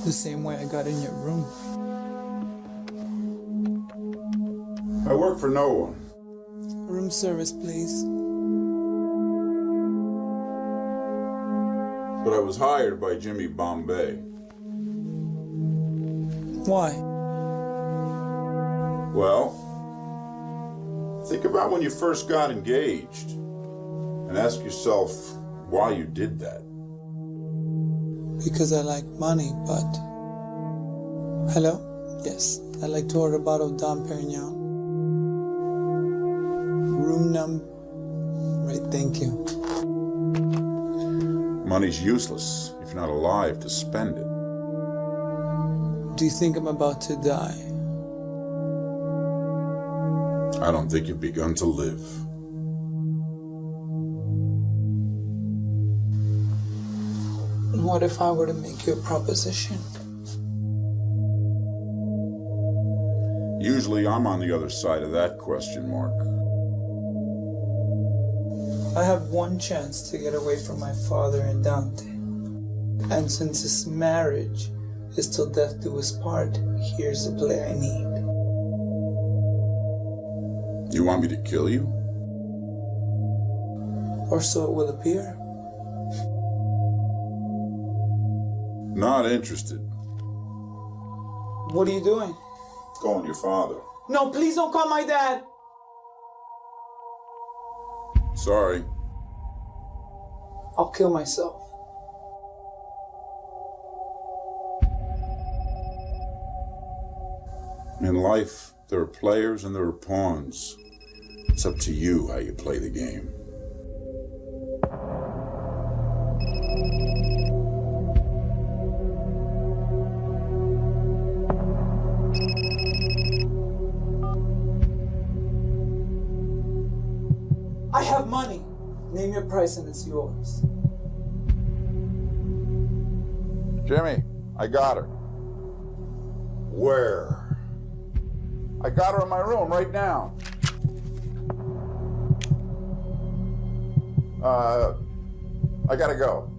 The same way I got in your room. I work for no one. Room service, please. But I was hired by Jimmy Bombay. Why? Well, think about when you first got engaged and ask yourself why you did that. Because I like money, but... Hello? Yes, I'd like to order a bottle of Dom Perignon. Room number... Right, thank you. Money's useless if you're not alive to spend it. Do you think I'm about to die? I don't think you've begun to live. What if I were to make you a proposition? Usually I'm on the other side of that question mark. I have one chance to get away from my father and Dante. And since this marriage is till death do us part, here's the play I need. You want me to kill you? Or so it will appear. Not interested. What are you doing? Calling your father. No, please don't call my dad! Sorry. I'll kill myself. In life, there are players and there are pawns. It's up to you how you play the game. I have money. Name your price and it's yours. Jimmy, I got her. Where? I got her in my room right now. I gotta go.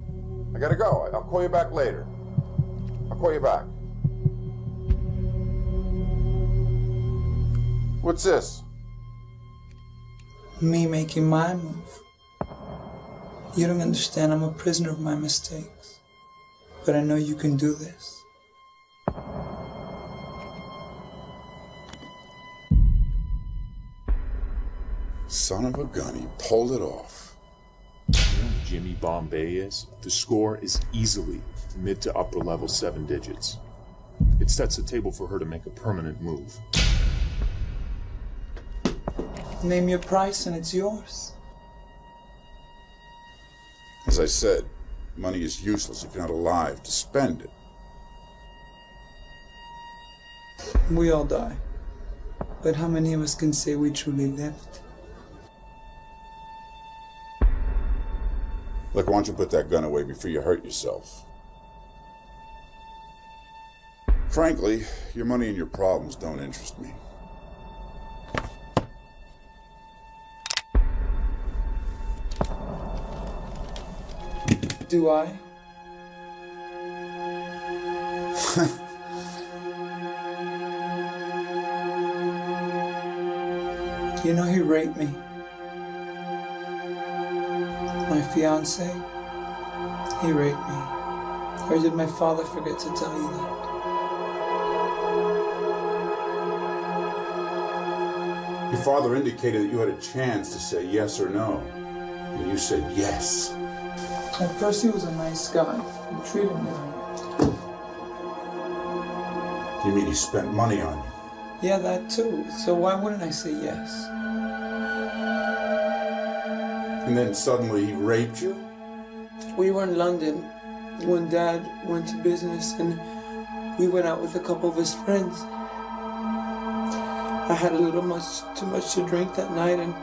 I'll call you back later. I'll call you back. What's this? Me making my move. You don't understand, I'm a prisoner of my mistakes. But I know you can do this. Son of a gun, he pulled it off. You know who Jimmy Bombay is? The score is easily mid to upper level 7 digits. It sets the table for her to make a permanent move. Name your price and it's yours. As I said, money is useless if you're not alive to spend it. We all die. But how many of us can say we truly lived? Look, why don't you put that gun away before you hurt yourself? Frankly, your money and your problems don't interest me. Do I? You know he raped me. My fiance, he raped me. Or did my father forget to tell you that? Your father indicated that you had a chance to say yes or no, and you said yes. At first he was a nice guy. He treated me right. You mean he spent money on you? Yeah, that too. So why wouldn't I say yes? And then suddenly he raped you? We were in London when Dad went to business and we went out with a couple of his friends. I had a little too much to drink that night and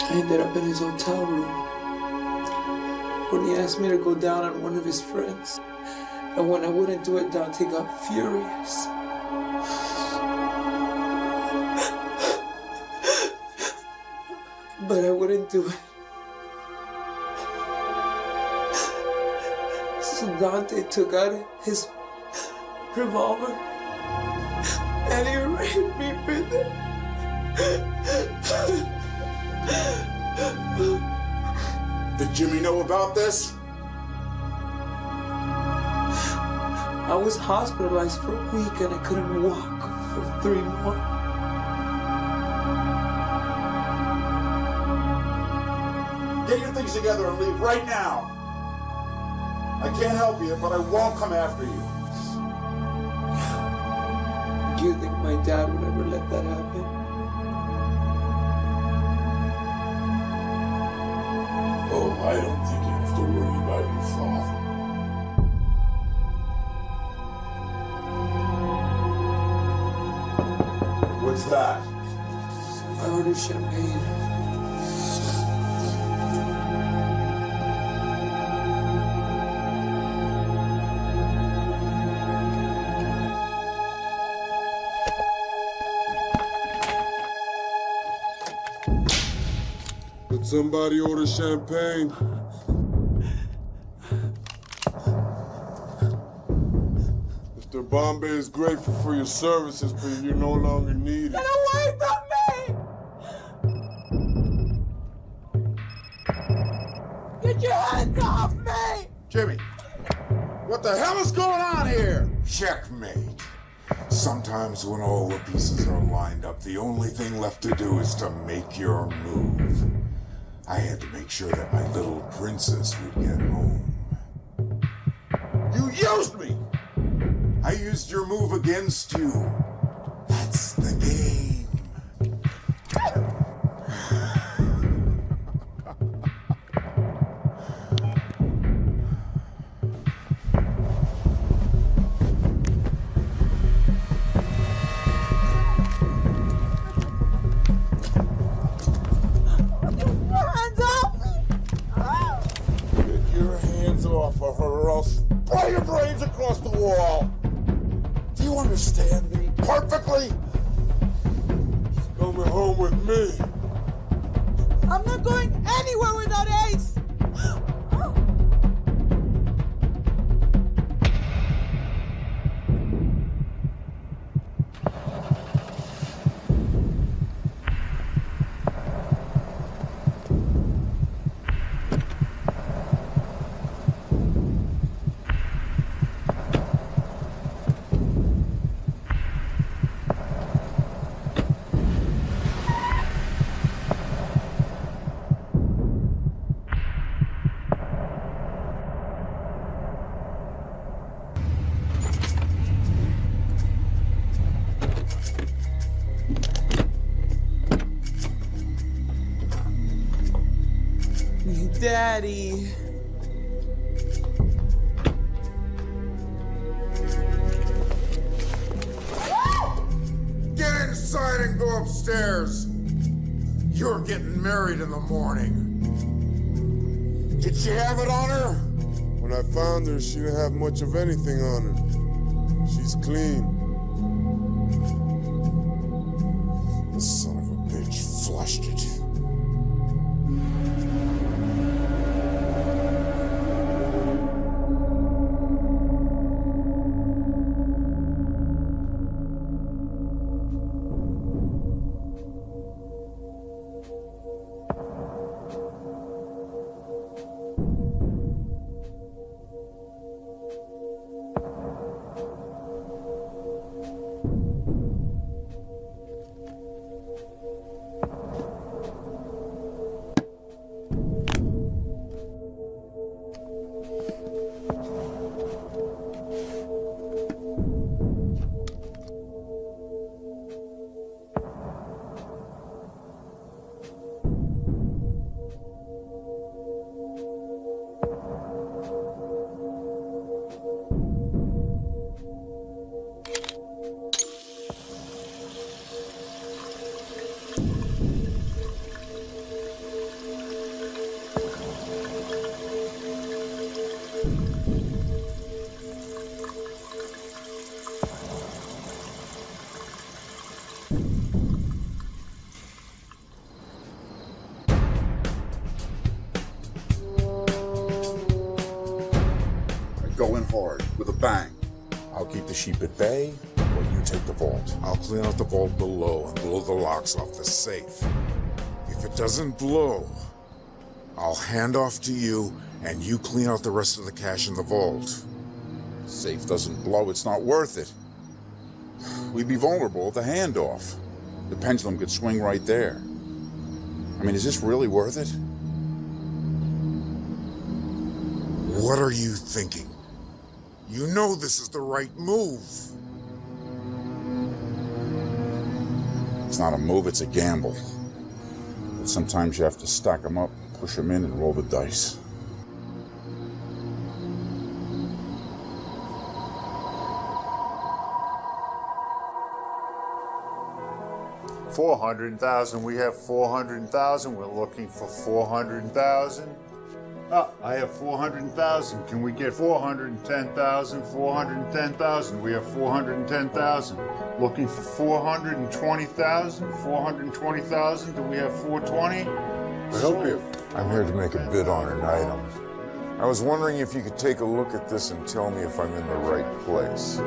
I ended up in his hotel room when he asked me to go down on one of his friends. And when I wouldn't do it, Dante got furious. But I wouldn't do it. So Dante took out his revolver and he raped me with it. Did Jimmy know about this? I was hospitalized for a week and I couldn't walk for 3 more. Get your things together and leave right now. I can't help you, but I won't come after you. Do you think my dad would ever let that happen? Oh, I don't think you have to worry about your father. What's that? I ordered champagne. Did somebody order champagne? Bombay is grateful for your services, but you're no longer needed. Get away from me! Get your hands off me! Jimmy, what the hell is going on here? Checkmate. Sometimes when all the pieces are lined up, the only thing left to do is to make your move. I had to make sure that my little princess would get home. You used me! I used your move against you. That's the game. Off of her, or I'll spray your brains across the wall. Do you understand me perfectly? She's coming home with me. I'm not going anywhere without Ace. Daddy. Get inside and go upstairs. You're getting married in the morning. Did she have it on her? When I found her, she didn't have much of anything on her. She's clean. The son of a bitch flushed it. Go in hard, with a bang. I'll keep the sheep at bay, or you take the vault. I'll clean out the vault below and blow the locks off the safe. If it doesn't blow, I'll hand off to you, and you clean out the rest of the cash in the vault. Safe doesn't blow, it's not worth it. We'd be vulnerable with the handoff. The pendulum could swing right there. I mean, is this really worth it? What are you thinking? You know this is the right move. It's not a move, it's a gamble. But sometimes you have to stack them up, push them in, and roll the dice. $400,000. We have $400,000. We're looking for $400,000. Oh, I have $400,000. Can we get $410,000? $410,000. We have $410,000. Looking for $420,000. $420,000. Do we have $420,000? I help you. I'm here to make a bid on an item. I was wondering if you could take a look at this and tell me if I'm in the right place.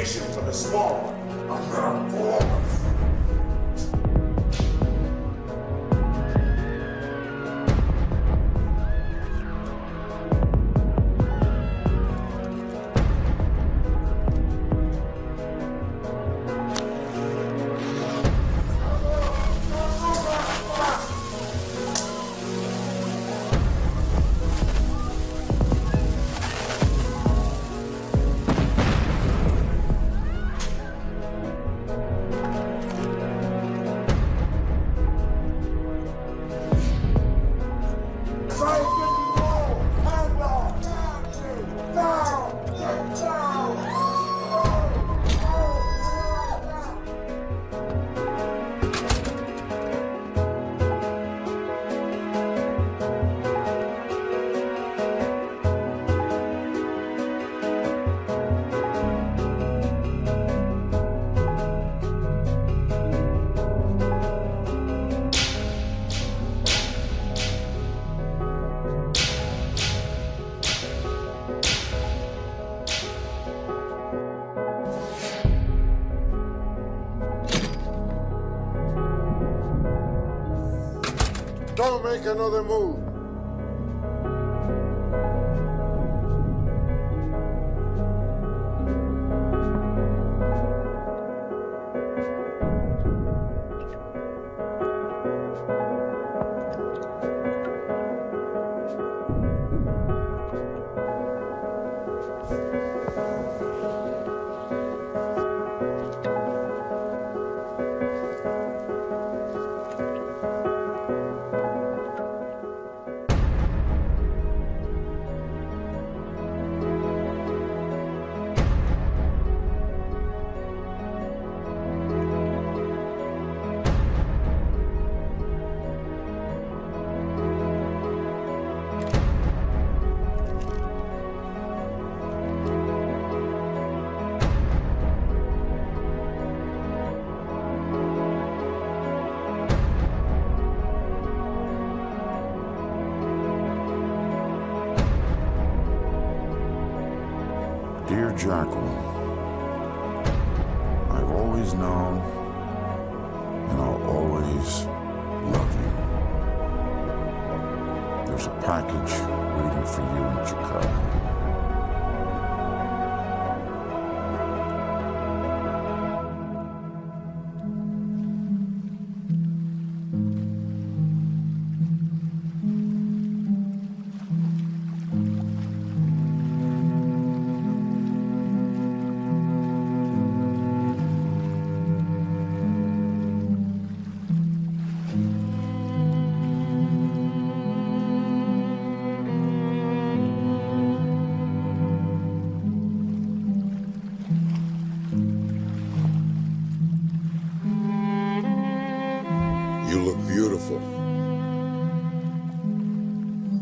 For the small one. I'm gonna blow. Don't make another move. Dear Jacqueline, I've always known, and I'll always love you. There's a package waiting for you in Chicago. You look beautiful.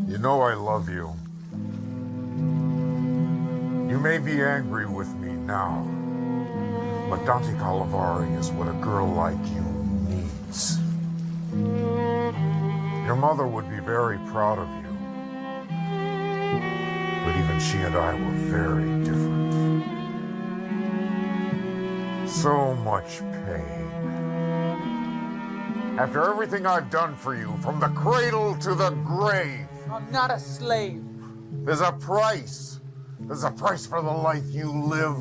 You know I love you. You may be angry with me now, but Dante Calavari is what a girl like you needs. Your mother would be very proud of you, but even she and I were very different. So much pain. After everything I've done for you, from the cradle to the grave. I'm not a slave. There's a price. There's a price for the life you live.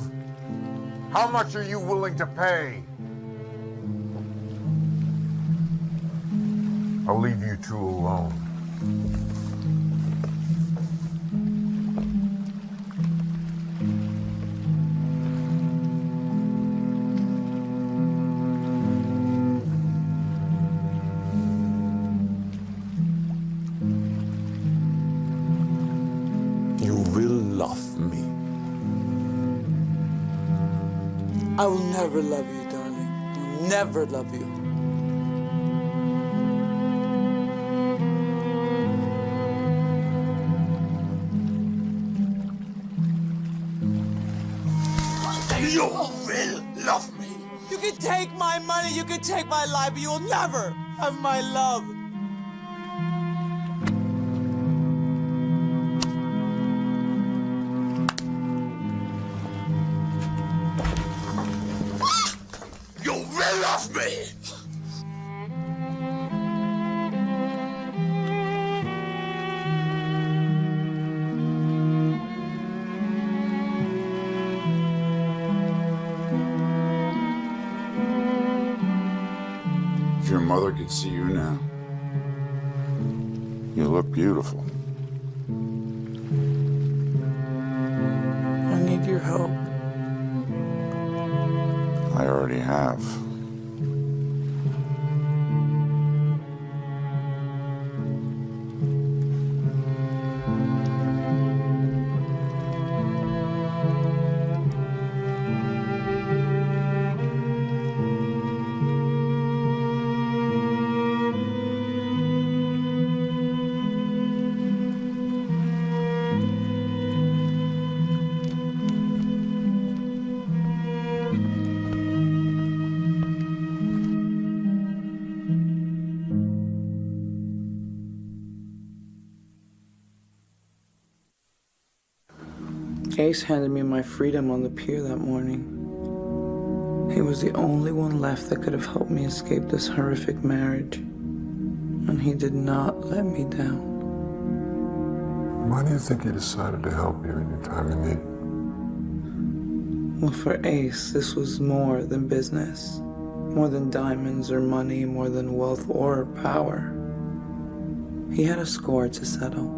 How much are you willing to pay? I'll leave you two alone. You will love me. I will never love you, darling. I will never love you. You will love me. You can take my money, you can take my life, but you will never have my love. You will love me. If your mother could see you now, you look beautiful. I need your help. I already have. Ace handed me my freedom on the pier that morning. He was the only one left that could have helped me escape this horrific marriage. And he did not let me down. Why do you think he decided to help you in your time of need? Well, for Ace, this was more than business. More than diamonds or money, more than wealth or power. He had a score to settle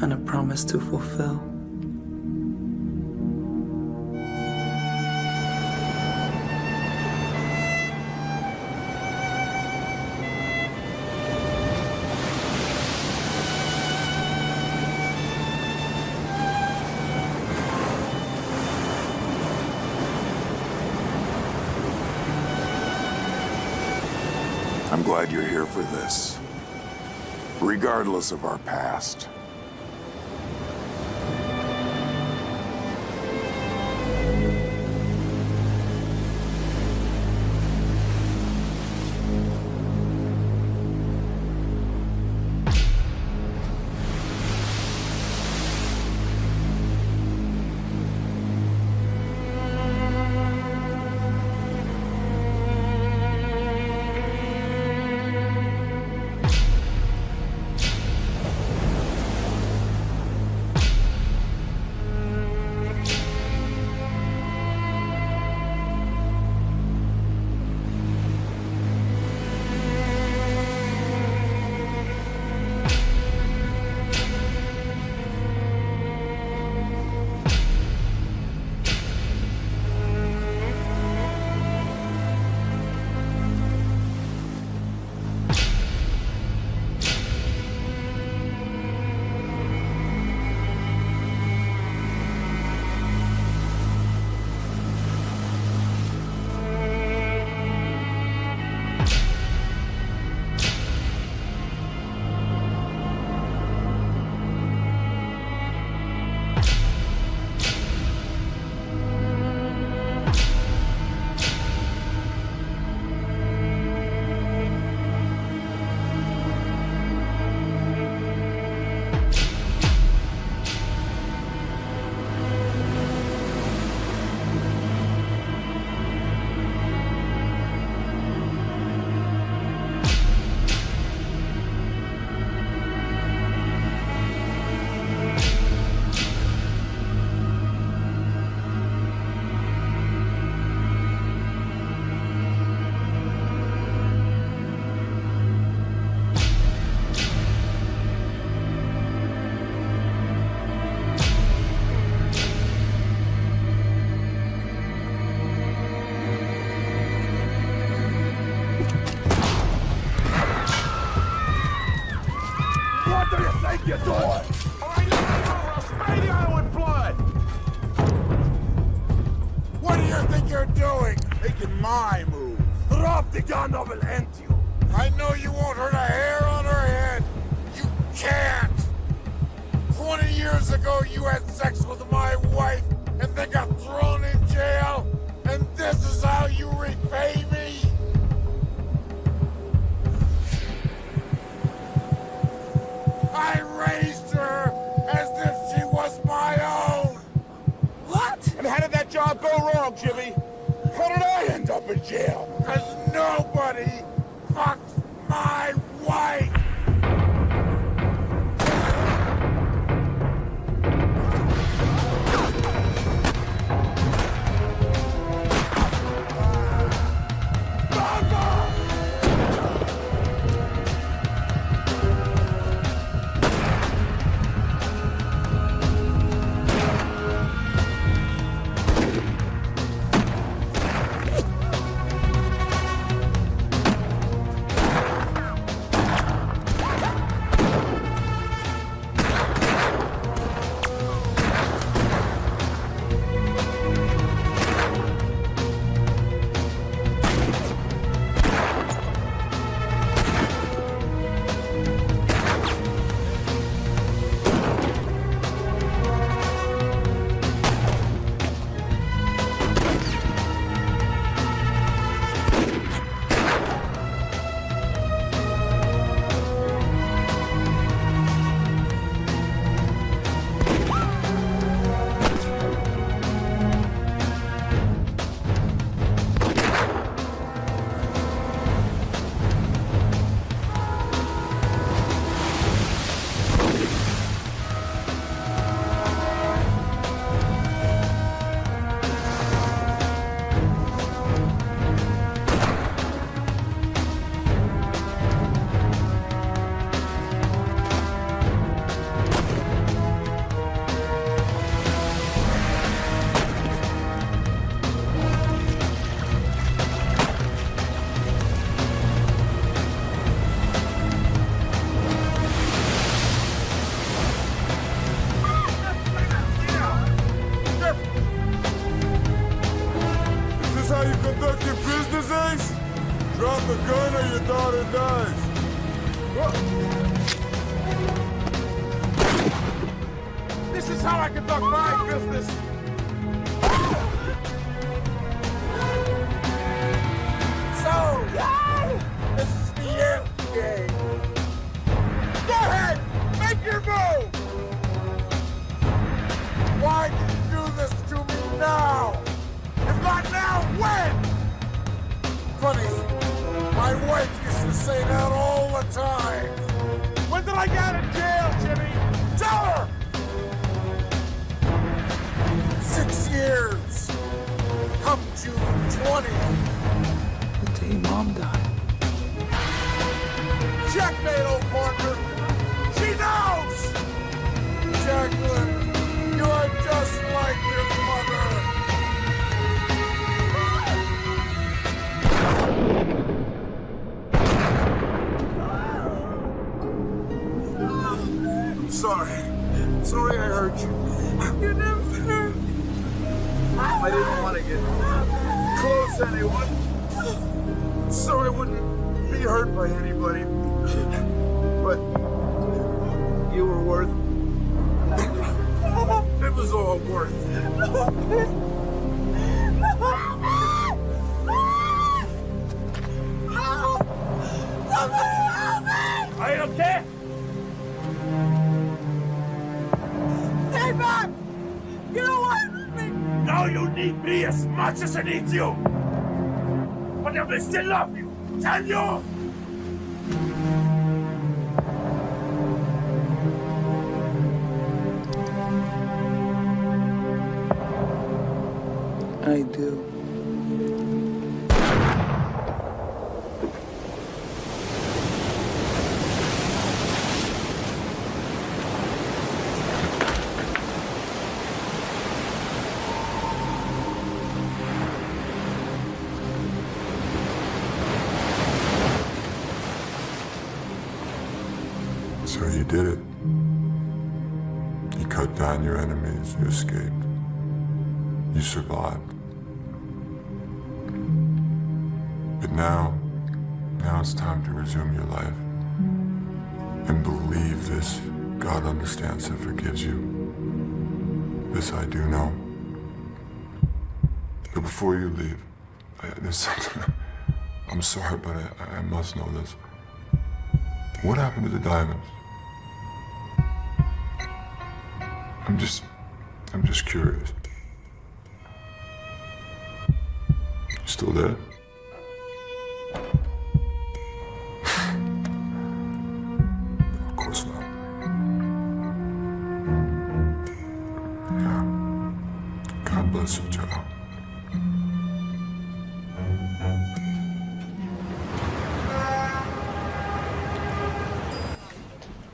and a promise to fulfill. I'm glad you're here for this, regardless of our past. Break your door! Alright, I'll spray you with blood! What do you think you're doing? Making my move. Drop the gun or we'll end you. I know you won't hurt a hair on her head. You can't! 20 years ago, you had sex with my wife and then got thrown in jail, and this is how you repay me? I raised her as if she was my own! What? And how did that job go wrong, Jimmy? How did I end up in jail? Because nobody fucked my wife! This is how I conduct my business! So, this is the end game. Go ahead! Make your move! Why did you do this to me now? If not now, when? Funny, my wife used to say that all the time. When did I get out of jail, Jimmy? Tell her! 6 years. Come June 20th. The day Mom died. Checkmate, old partner. She knows! Jacqueline, you are just like your mother. I'm sorry. Sorry I hurt you. You never hurt. I didn't want to get close to anyone, so I wouldn't be hurt by anybody. But you were worth it. It was all worth it. Are you okay? Stay back! Get away from me! Now you need me as much as I need you! But I will still love you! Tell you! I do. So you did it. You cut down your enemies, you escaped. You survived. But now it's time to resume your life. And believe this, God understands and forgives you. This I do know. But before you leave, there's something, I'm sorry, but I must know this. What happened to the diamonds? I'm just curious. You still there? Of course not. Yeah. God bless you, Joe.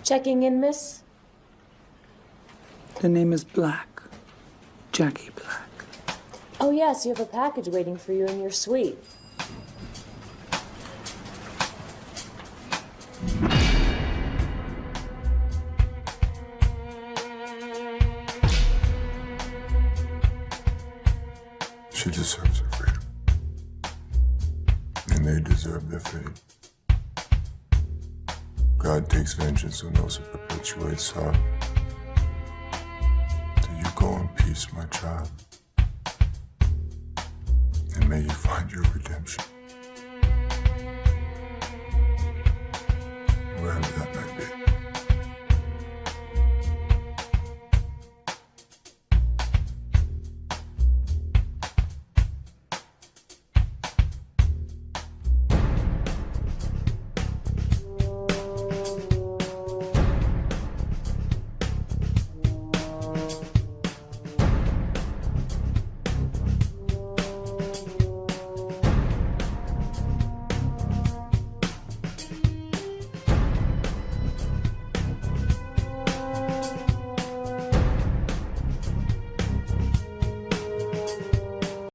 Checking in, miss? The name is Black. Jackie Black. Oh, yes, you have a package waiting for you in your suite. She deserves her freedom. And they deserve their fate. God takes vengeance on those who perpetuate sorrow. So you go in peace, my child. And may you find your redemption. Wherever that might be.